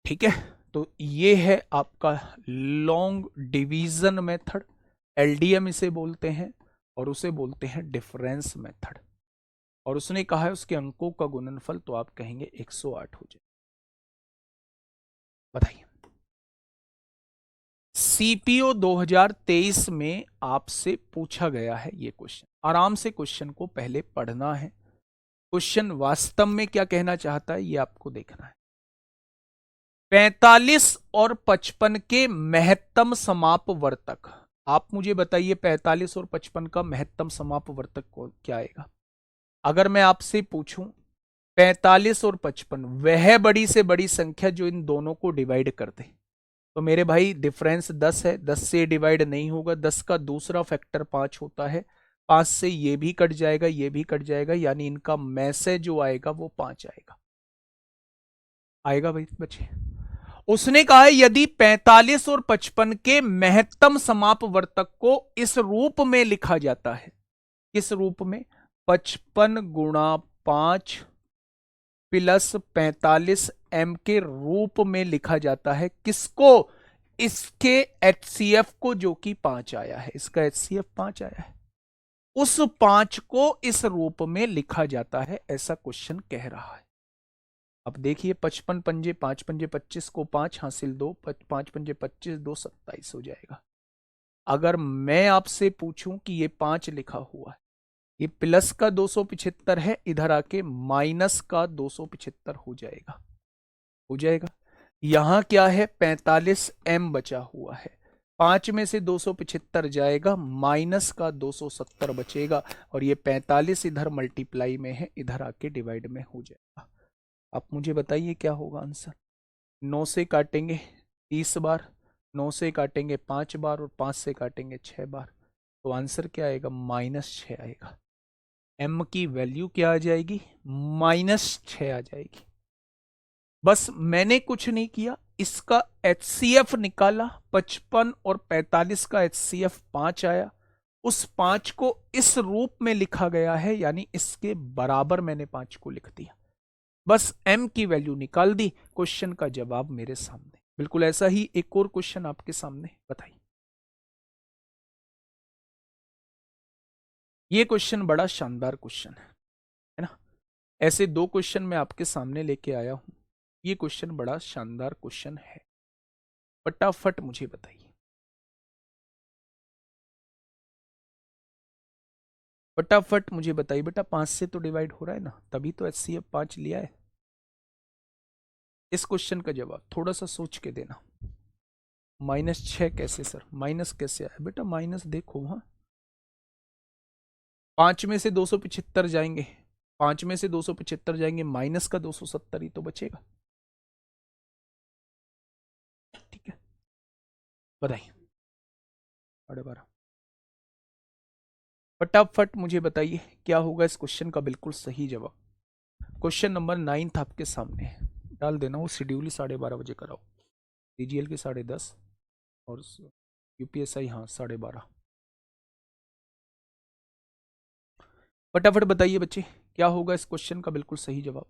ठीक है, तो ये है आपका लॉन्ग डिवीजन मेथड, एलडीएम इसे बोलते हैं, और उसे बोलते हैं डिफरेंस मेथड। और उसने कहा है उसके अंकों का गुणनफल, तो आप कहेंगे 108 हो जाए। बताइए, सीपीओ 2023 में आपसे पूछा गया है ये क्वेश्चन, आराम से क्वेश्चन को पहले पढ़ना है, क्वेश्चन वास्तव में क्या कहना चाहता है ये आपको देखना है। 45 और 55 के महत्तम समापवर्तक, आप मुझे बताइए 45 और 55 का महत्तम समापवर्तक क्या आएगा? अगर मैं आपसे पूछूं 45 और 55 वह बड़ी से बड़ी संख्या जो इन दोनों को डिवाइड कर दे, तो मेरे भाई डिफरेंस 10 है, 10 से डिवाइड नहीं होगा, 10 का दूसरा फैक्टर 5 होता है, 5 से ये भी कट जाएगा, ये भी कट जाएगा, यानी इनका मैसे जो आएगा वो 5 आएगा। आएगा भाई बच्चे? उसने कहा है यदि 45 और 55 के महत्तम समापवर्तक को इस रूप में लिखा जाता है, इस रूप में 55 गुणा 5 प्लस 45 एम के रूप में लिखा जाता है, किसको? इसके एचसीएफ को, जो कि 5 आया है, इसका एचसीएफ 5 आया है, उस 5 को इस रूप में लिखा जाता है, ऐसा क्वेश्चन कह रहा है। अब देखिए 55 पंजे 5 पंजे 25 को 5 हासिल 2, 5 पंजे 25, 2 27 हो जाएगा। अगर मैं आपसे पूछूं कि ये 5 लिखा हुआ है, ये प्लस का 275 है, इधर आके माइनस का 275 हो जाएगा, हो जाएगा। यहां क्या है, 45 एम बचा हुआ है, 5 में से 275 जाएगा, माइनस का 270 बचेगा, और ये 45 इधर मल्टीप्लाई में है, इधर आके डिवाइड में हो जाएगा। आप मुझे बताइए क्या होगा आंसर? 9 से काटेंगे 30 बार, 9 से काटेंगे 5 बार, और 5 से काटेंगे 6 बार, तो आंसर क्या आएगा, -6 आएगा। m की वैल्यू क्या आ जाएगी, -6 आ जाएगी। बस मैंने कुछ नहीं किया, इसका HCF निकाला, 55 और 45 का HCF 5 आया, उस 5 को इस रूप में लिखा गया है, यानी इसके बराबर मैंने 5 को लिख दिया। बस m की वैल्यू निकाल दी, क्वेश्चन का जवाब मेरे सामने। बिल्कुल ऐसा ही एक और क्वेश्चन आपके सामने, बताइए। ये क्वेश्चन बड़ा शानदार क्वेश्चन है ना। ऐसे दो क्वेश्चन मैं आपके सामने लेके आया हूं। ये क्वेश्चन बड़ा शानदार क्वेश्चन है, फटाफट मुझे बताइए। फटाफट मुझे बताइए बेटा, 5 से तो डिवाइड हो रहा है ना, तभी तो HCF 5 लिया है। इस क्वेश्चन का जवाब थोड़ा सा सोच के देना। -6 कैसे सर, माइनस कैसे आया बेटा, माइनस देखो, हाँ 5 में से 275 जाएंगे, 5 में से 275 जाएंगे, माइनस का 270 ही तो बचेगा। ठीक है, बताइए। 12.5। फटाफट मुझे बताइए क्या होगा इस क्वेश्चन का बिल्कुल सही जवाब। क्वेश्चन नंबर 9 आपके सामने है, डाल देना। वो शेड्यूल ही 12:30 कराओ, CGL के 10:30 और UPSI हाँ 12:30। फटाफट बताइए बच्चे, क्या होगा इस क्वेश्चन का बिल्कुल सही जवाब।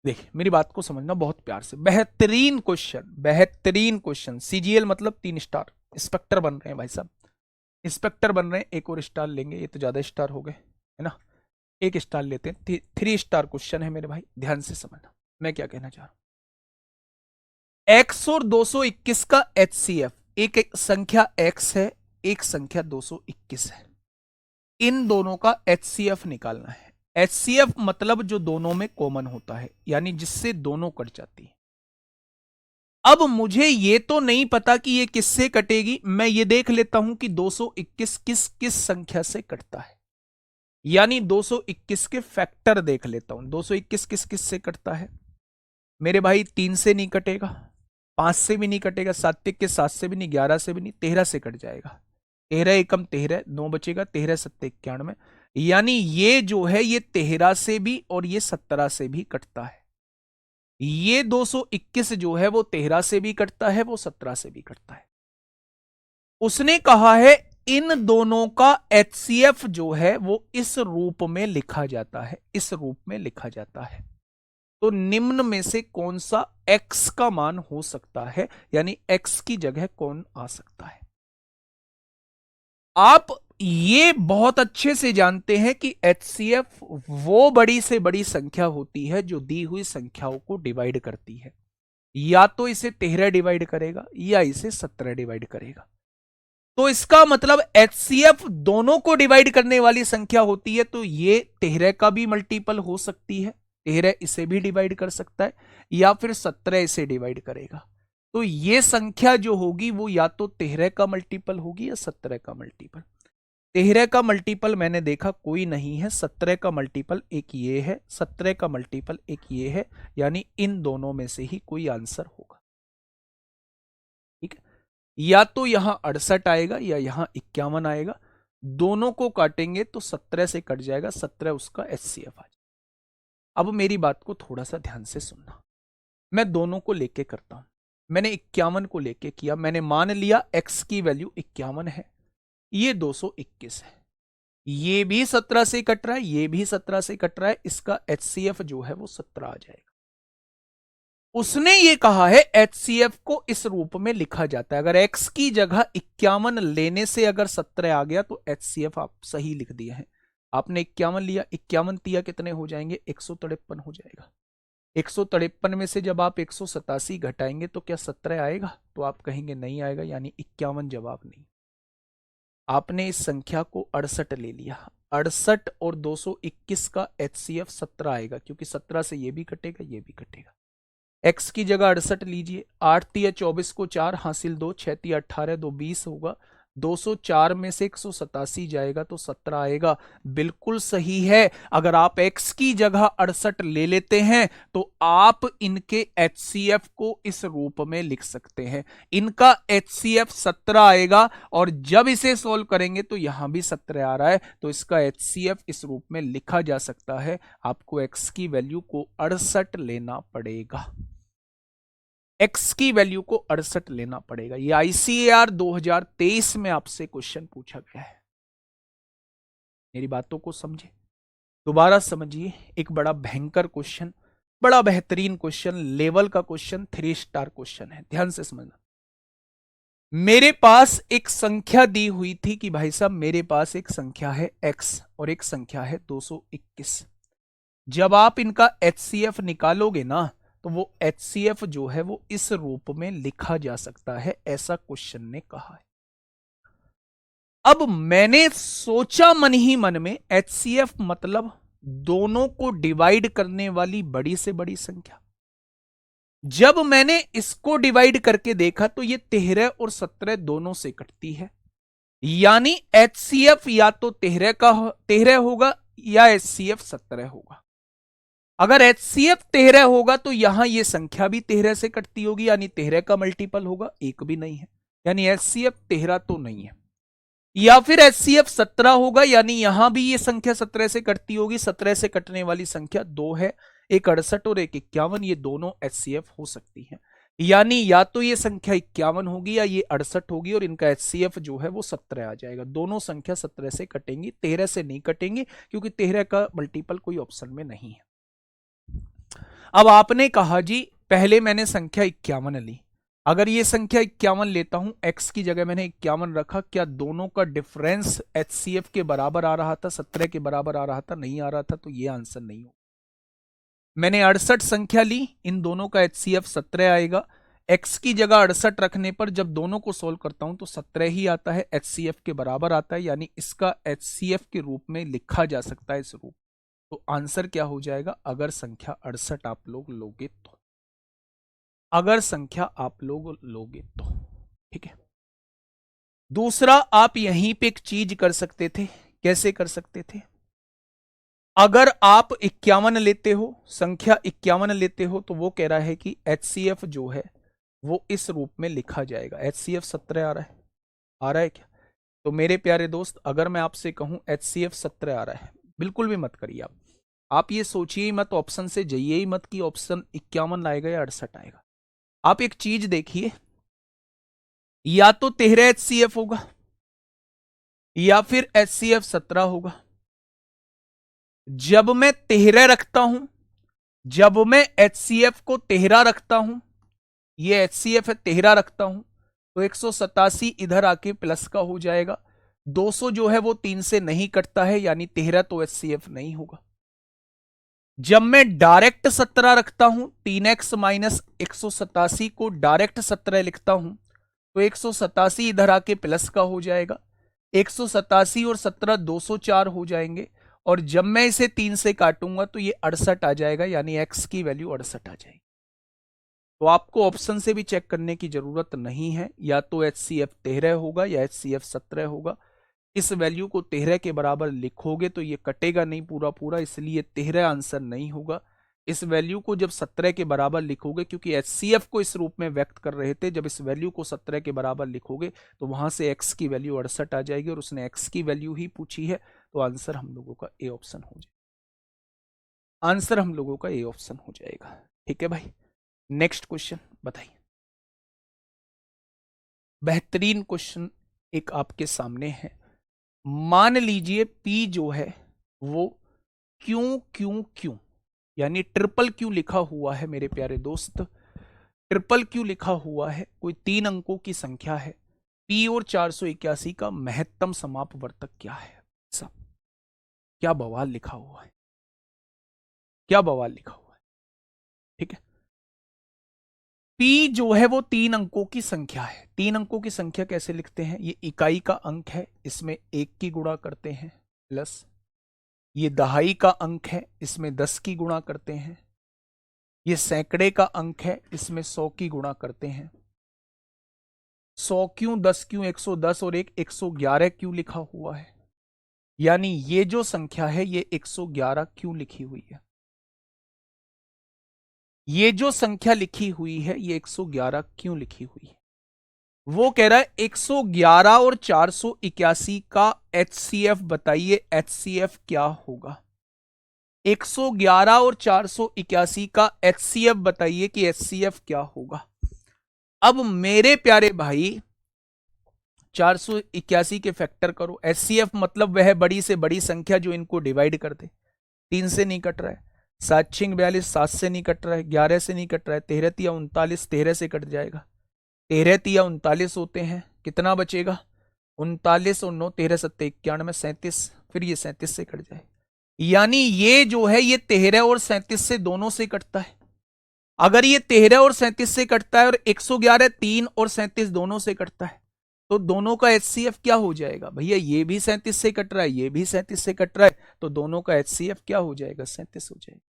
देखिए मेरी बात को समझना बहुत प्यार से, बेहतरीन क्वेश्चन, बेहतरीन क्वेश्चन। CGL मतलब 3 स्टार, इंस्पेक्टर बन रहे हैं भाई साहब, इंस्पेक्टर बन रहे हैं। एक और स्टार लेंगे, ये तो ज्यादा स्टार हो गए है ना, एक स्टार लेते हैं। 3 स्टार क्वेश्चन है मेरे भाई, ध्यान से समझना मैं क्या कहना चाह रहा हूं। x और 221 का HCF, एक संख्या x है, एक संख्या 221 है, इन दोनों का HCF निकालना है। HCF मतलब जो दोनों में कॉमन होता है, यानी जिससे दोनों कट जाती है। अब मुझे ये तो नहीं पता कि ये किससे कटेगी, मैं ये देख लेता हूं कि 221 किस किस संख्या से कटता है, यानी 221 के फैक्टर देख लेता हूं। 221 किस किस से कटता है मेरे भाई, 3 से नहीं कटेगा, 5 से भी नहीं कटेगा, सात्विक के 7 से भी नहीं, 11 से भी नहीं, 13 से कट जाएगा। 13 एकम 13, 9 बचेगा, 13 7 91, यानी ये जो है ये 13 से भी और ये 17 से भी कटता है। ये 221 जो है वो 13 से भी कटता है, वो 17 से भी कटता है। उसने कहा है इन दोनों का HCF जो है वो इस रूप में लिखा जाता है, इस रूप में लिखा जाता है। तो निम्न में से कौन सा x का मान हो सकता है, यानी x की जगह कौन आ सकता है। आप ये बहुत अच्छे से जानते हैं कि HCF वो बड़ी से बड़ी संख्या होती है जो दी हुई संख्याओं को डिवाइड करती है, या तो इसे 13 डिवाइड करेगा या इसे 17 डिवाइड करेगा। तो इसका मतलब HCF दोनों को डिवाइड करने वाली संख्या होती है, तो ये 13 का भी मल्टीपल हो सकती है, 13 इसे भी डिवाइड कर सकता है, या फिर 17 इसे डिवाइड करेगा। तो ये संख्या जो होगी वो या तो 13 का मल्टीपल होगी या 17 का मल्टीपल। 13 का मल्टीपल मैंने देखा कोई नहीं है, 17 का मल्टीपल एक ये है, 17 का मल्टीपल एक ये है, यानी इन दोनों में से ही कोई आंसर होगा। ठीक है, या तो यहां 68 आएगा या यहां 51 आएगा, दोनों को काटेंगे तो 17 से कट जाएगा, 17 उसका HCF आ जाएगा। अब मेरी बात को थोड़ा सा ध्यान से सुनना, मैं दोनों को लेके करता हूं। मैंने 51 को लेके किया, मैंने मान लिया x की वैल्यू 51 है, ये 221 है, ये भी 17 से कट रहा है, ये भी 17 से कट रहा है, इसका HCF जो है वो 17 आ जाएगा। उसने ये कहा है HCF को इस रूप में लिखा जाता है, अगर x की जगह 51 लेने से अगर 17 आ गया तो HCF आप सही लिख दिए हैं। आपने 51 लिया, 51 तिया कितने हो जाएंगे, 153 हो जाएगा। 153 में से जब आप 187 घटाएंगे तो क्या 17 आएगा, तो आप कहेंगे नहीं आएगा, यानी 51 जवाब नहीं। आपने इस संख्या को 68 ले लिया, 68 और 221 का HCF 17 आएगा, क्योंकि 17 से ये भी कटेगा ये भी कटेगा। x की जगह 68 लीजिए, 8 तिया 24 को 4 हासिल 2, 6 तिया 18, 2 20 होगा, 204 में से 187 जाएगा तो 17 आएगा। बिल्कुल सही है। अगर आप x की जगह 68 ले लेते हैं तो आप इनके HCF को इस रूप में लिख सकते हैं। इनका HCF 17 आएगा और जब इसे सोल्व करेंगे तो यहां भी 17 आ रहा है, तो इसका HCF इस रूप में लिखा जा सकता है। आपको x की वैल्यू को 68 लेना पड़ेगा। x की वैल्यू को 68 लेना पड़ेगा। ये ICAR 2023 में आपसे क्वेश्चन पूछा गया है। मेरी बातों को समझे, दोबारा समझिए। एक बड़ा भयंकर क्वेश्चन, बड़ा बेहतरीन क्वेश्चन, लेवल का क्वेश्चन, 3 स्टार क्वेश्चन है। ध्यान से समझना। मेरे पास एक संख्या दी हुई थी कि भाई साहब मेरे पास एक संख्या है x और एक संख्या है 221। जब आप इनका HCF निकालोगे ना तो वो HCF जो है वो इस रूप में लिखा जा सकता है, ऐसा क्वेश्चन ने कहा है। अब मैंने सोचा मन ही मन में HCF मतलब दोनों को डिवाइड करने वाली बड़ी से बड़ी संख्या। जब मैंने इसको डिवाइड करके देखा तो ये 13 और 17 दोनों से कटती है, यानी HCF या तो 13 होगा या HCF 17 होगा। अगर HCF 13 होगा तो यहां यह संख्या भी 13 से कटती होगी, यानी 13 का मल्टीपल होगा, एक भी नहीं है, यानी HCF 13 तो नहीं है। या फिर HCF 17 होगा, यानी यहां भी ये संख्या 17 से कटती होगी। 17 से कटने वाली संख्या दो है, एक 68 और एक 51, ये दोनों HCF हो सकती है। यानी या तो ये संख्या 51 होगी या ये 68 होगी और इनका HCF जो है वो 17 आ जाएगा। दोनों संख्या 17 से कटेंगी, 13 से नहीं कटेंगे, क्योंकि 13 का मल्टीपल कोई ऑप्शन में नहीं है। अब आपने कहा जी पहले मैंने संख्या 51 ली, अगर ये संख्या 51 लेता हूं, x की जगह मैंने 51 रखा, क्या दोनों का डिफरेंस HCF के बराबर आ रहा था, 17 के बराबर आ रहा था? नहीं आ रहा था, तो ये आंसर नहीं हो। मैंने 68 संख्या ली, इन दोनों का HCF 17 आएगा। x की जगह 68 रखने पर जब दोनों को सोल्व करता हूं तो 17 ही आता है, HCF के बराबर आता है, यानी इसका HCF के रूप में लिखा जा सकता है इस रूप। तो आंसर क्या हो जाएगा अगर संख्या 68 आप लोग लोगे तो? अगर संख्या आप लोग लोगे तो, ठीक है। दूसरा, आप यहीं पे एक चीज कर सकते थे। कैसे कर सकते थे? अगर आप 51 लेते हो, संख्या 51 लेते हो, तो वो कह रहा है कि HCF जो है वो इस रूप में लिखा जाएगा। HCF 17 आ रहा है, आ रहा है क्या? तो मेरे प्यारे दोस्त, अगर मैं आपसे कहूं HCF 17 आ रहा है, बिल्कुल भी मत करिए आप ये सोचिए ही मत, ऑप्शन से जाइए ही मत कि ऑप्शन 51 आएगा या 68 आएगा। आप एक चीज देखिए, या तो 13 HCF होगा या फिर HCF 17 होगा। जब मैं 13 रखता हूं, जब मैं HCF को 13 रखता हूं, ये HCF है 13 रखता हूं, तो 187 इधर आके प्लस का हो जाएगा। 200 जो है वो 3 से नहीं कटता है, यानी 13 तो HCF नहीं होगा। जब मैं डायरेक्ट 17 रखता हूं, 3x माइनस 187 को डायरेक्ट 17 लिखता हूं, तो 187 इधर आके प्लस का हो जाएगा। 187 और 17 204 हो जाएंगे, और जब मैं इसे 3 से काटूंगा तो ये 68 आ जाएगा, यानी x की वैल्यू 68 आ जाएगी। तो आपको ऑप्शन से भी चेक करने की जरूरत नहीं है, या तो HCF 13 होगा या HCF 17 होगा। इस वैल्यू को 13 के बराबर लिखोगे तो ये कटेगा नहीं पूरा पूरा, इसलिए 13 आंसर नहीं होगा। इस वैल्यू को जब 17 के बराबर लिखोगे, क्योंकि HCF को इस रूप में व्यक्त कर रहे थे, जब इस वैल्यू को 17 के बराबर लिखोगे तो वहां से x की वैल्यू 68 आ जाएगी, और उसने x की वैल्यू ही पूछी है, तो आंसर हम लोगों का ए ऑप्शन हो जाएगा। आंसर हम लोगों का ए ऑप्शन हो जाएगा। ठीक है भाई, नेक्स्ट क्वेश्चन बताइए। बेहतरीन क्वेश्चन एक आपके सामने है। मान लीजिए P जो है वो क्यों क्यों क्यों, यानी ट्रिपल क्यों लिखा हुआ है मेरे प्यारे दोस्त। ट्रिपल क्यों लिखा हुआ है, कोई 3 अंकों की संख्या है। P और 481 का महत्तम समापवर्तक क्या है? सब क्या बवाल लिखा हुआ है, क्या बवाल लिखा हुआ है। ठीक है, P जो है वो 3 अंकों की संख्या है। 3 अंकों की संख्या कैसे लिखते हैं? ये इकाई का अंक है, इसमें 1 की गुणा करते हैं, प्लस ये दहाई का अंक है, इसमें 10 की गुणा करते हैं। ये सैकड़े का अंक है, इसमें 100 की गुणा करते हैं। 100 क्यों, 10 क्यों, 110 और एक 111 क्यों लिखा हुआ है? यानी ये जो संख्या है ये 111 क्यों लिखी हुई है? ये जो संख्या लिखी हुई है ये 111 क्यों लिखी हुई है? वो कह रहा है 111 और 481 का एचसीएफ बताइए, एचसीएफ क्या होगा? 111 और 481 का एचसीएफ बताइए कि एचसीएफ क्या होगा? अब मेरे प्यारे भाई 481 के फैक्टर करो। एचसीएफ मतलब वह बड़ी से बड़ी संख्या जो इनको डिवाइड कर दे। 3 से नहीं कट रहा है, 7 6 42, 7 से नहीं कट रहा है, 11 से नहीं कट रहा है, 13 तिया 39, 13 से कट जाएगा, 13 तिया 39 होते हैं, कितना बचेगा? 39 और 9, 13 सत्ते 91, 37, फिर ये 37 से कट जाए। यानी ये जो है ये 13 और 37 से दोनों से कटता है। अगर ये 13 और 37 से कटता है और 111 3 और 37 दोनों से कटता है तो दोनों का एचसीएफ क्या हो जाएगा? भैया ये भी 37 से कट रहा है, ये भी 37 से कट रहा है, तो दोनों का एचसीएफ क्या हो जाएगा? 37 हो जाएगा।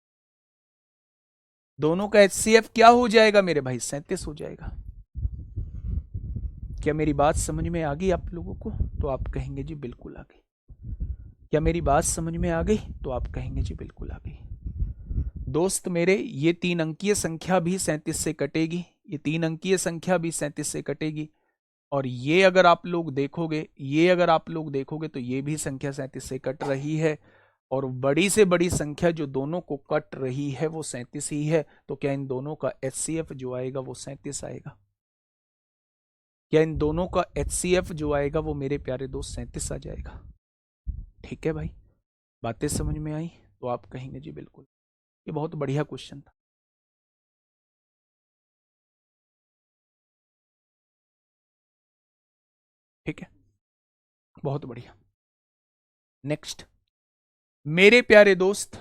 दोनों का एचसीएफ क्या हो जाएगा मेरे भाई? 37 हो जाएगा। क्या मेरी बात समझ में आ गई आप लोगों को? तो आप कहेंगे जी बिल्कुल आ गई। क्या मेरी बात समझ में आ गई? तो आप कहेंगे जी बिल्कुल आ गई। दोस्त मेरे, ये 3 अंकीय संख्या भी 37 से कटेगी, ये 3 अंकीय संख्या भी 37 से कटेगी, और ये अगर आप लोग देखोगे, ये अगर आप लोग देखोगे तो ये भी संख्या 37 से कट रही है, और बड़ी से बड़ी संख्या जो दोनों को कट रही है वो 37 ही है। तो क्या इन दोनों का एचसीएफ जो आएगा वो 37 आएगा? क्या इन दोनों का एचसीएफ जो आएगा वो मेरे प्यारे दोस्त 37 आ जाएगा? ठीक है भाई, बातें समझ में आई? तो आप कहेंगे जी बिल्कुल। ये बहुत बढ़िया क्वेश्चन था। ठीक है, बहुत बढ़िया। नेक्स्ट मेरे प्यारे दोस्त,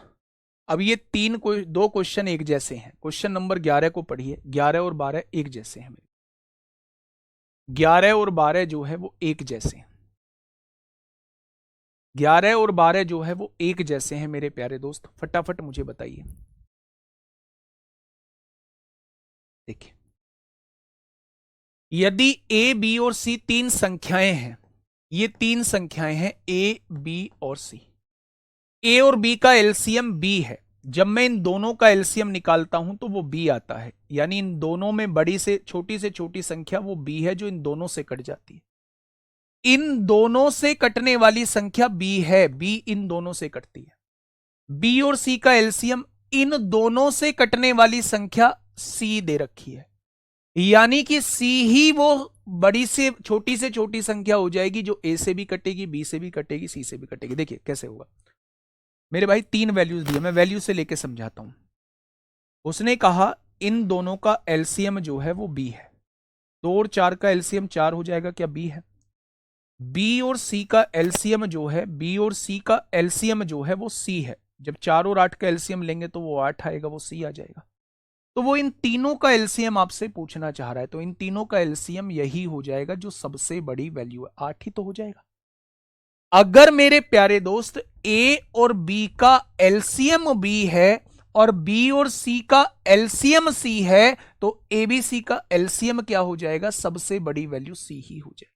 अब ये दो क्वेश्चन एक जैसे हैं। क्वेश्चन नंबर 11 को पढ़िए। 11 और 12 एक जैसे हैं। 11 और 12 जो है वो एक जैसे हैं। 11 और 12 जो है वो एक जैसे हैं मेरे प्यारे दोस्त, फटाफट मुझे बताइए। देखिए, यदि ए बी और सी 3 संख्याएं हैं, ये 3 संख्याएं हैं ए बी और सी, ए और बी का एलसीएम बी है। जब मैं इन दोनों का एलसीएम निकालता हूं तो वो बी आता है, यानी इन दोनों में बड़ी से छोटी संख्या वो बी है जो इन दोनों से कट जाती है। इन दोनों से कटने वाली संख्या बी है, बी इन दोनों से कटती है। बी और सी का एलसीएम इन दोनों से कटने वाली संख्या सी दे रखी है, यानी कि सी ही वो बड़ी से छोटी संख्या हो जाएगी जो ए से भी कटेगी, बी से भी कटेगी, सी से भी कटेगी। देखिए कैसे होगा मेरे भाई, 3 वैल्यूज दिए, मैं वैल्यू से लेके समझाता हूं। उसने कहा इन दोनों का एलसीएम जो है वो बी है। 2 और 4 का एलसीएम 4 हो जाएगा, क्या बी है? बी और सी का एलसीएम जो है, बी और सी का एलसीएम जो है वो सी है। जब 4 और 8 का एलसीएम लेंगे तो वो 8 आएगा, वो सी आ जाएगा। तो वो इन तीनों का एलसीएम आपसे पूछना चाह रहा है, तो इन तीनों का एलसीएम यही हो जाएगा जो सबसे बड़ी वैल्यू है, 8 ही तो हो जाएगा। अगर मेरे प्यारे दोस्त ए और बी का एलसीएम बी है और बी और सी का एलसीएम सी है, तो ए बी सी का एलसीएम क्या हो जाएगा? सबसे बड़ी वैल्यू सी ही हो जाएगी,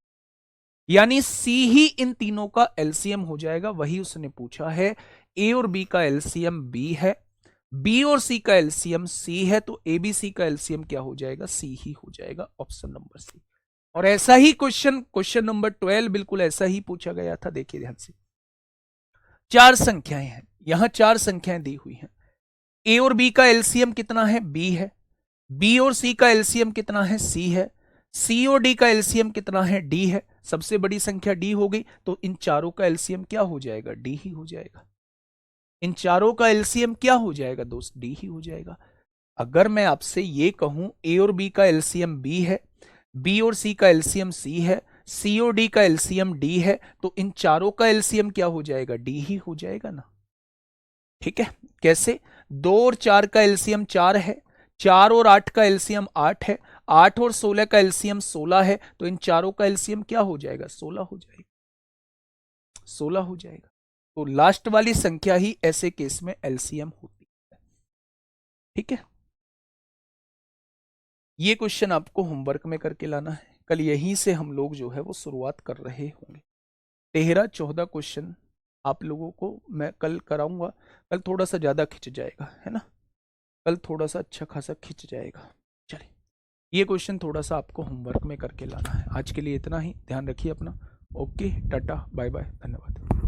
यानी सी ही इन तीनों का एलसीएम हो जाएगा। वही उसने पूछा है। ए और बी का एलसीएम बी है, बी और सी का एलसीएम सी है, तो ए बी सी का एलसीएम क्या हो जाएगा? सी ही हो जाएगा, ऑप्शन नंबर सी। और ऐसा ही क्वेश्चन नंबर 12 बिल्कुल ऐसा ही पूछा गया था। देखिए ध्यान से, 4 संख्याएं हैं, यहां 4 संख्याएं दी हुई हैं। ए और बी का एलसीएम कितना है? बी है। बी और सी का एलसीएम कितना है? सी है। सी और डी का एलसीएम कितना है? डी है। सबसे बड़ी संख्या डी हो गई, तो इन चारों का एलसीएम क्या हो जाएगा? डी ही हो जाएगा। इन चारों का एलसीएम क्या हो जाएगा दोस्त? डी ही हो जाएगा। अगर मैं आपसे ये कहूं ए और बी का एलसीएम बी है, बी और सी का एलसीएम सी है, सी और डी का एलसीएम डी है, तो इन चारों का एलसीएम क्या हो जाएगा? डी ही हो जाएगा ना। ठीक है, कैसे? 2 और 4 का एलसीएम 4 है, 4 और 8 का एलसीएम 8 है, 8 और 16 का एलसीएम 16 है, तो इन चारों का एलसीएम क्या हो जाएगा? 16 हो जाएगा, 16 हो जाएगा। तो लास्ट वाली संख्या ही ऐसे केस में एलसीएम होती है। ठीक है, ये क्वेश्चन आपको होमवर्क में करके लाना है, कल यहीं से हम लोग जो है वो शुरुआत कर रहे होंगे। 13-14 क्वेश्चन आप लोगों को मैं कल कराऊंगा। कल थोड़ा सा ज़्यादा खिंच जाएगा, है ना, कल थोड़ा सा अच्छा खासा खिंच जाएगा। चलिए, ये क्वेश्चन थोड़ा सा आपको होमवर्क में करके लाना है। आज के लिए इतना ही, ध्यान रखिए अपना। ओके, टाटा, बाय बाय, धन्यवाद।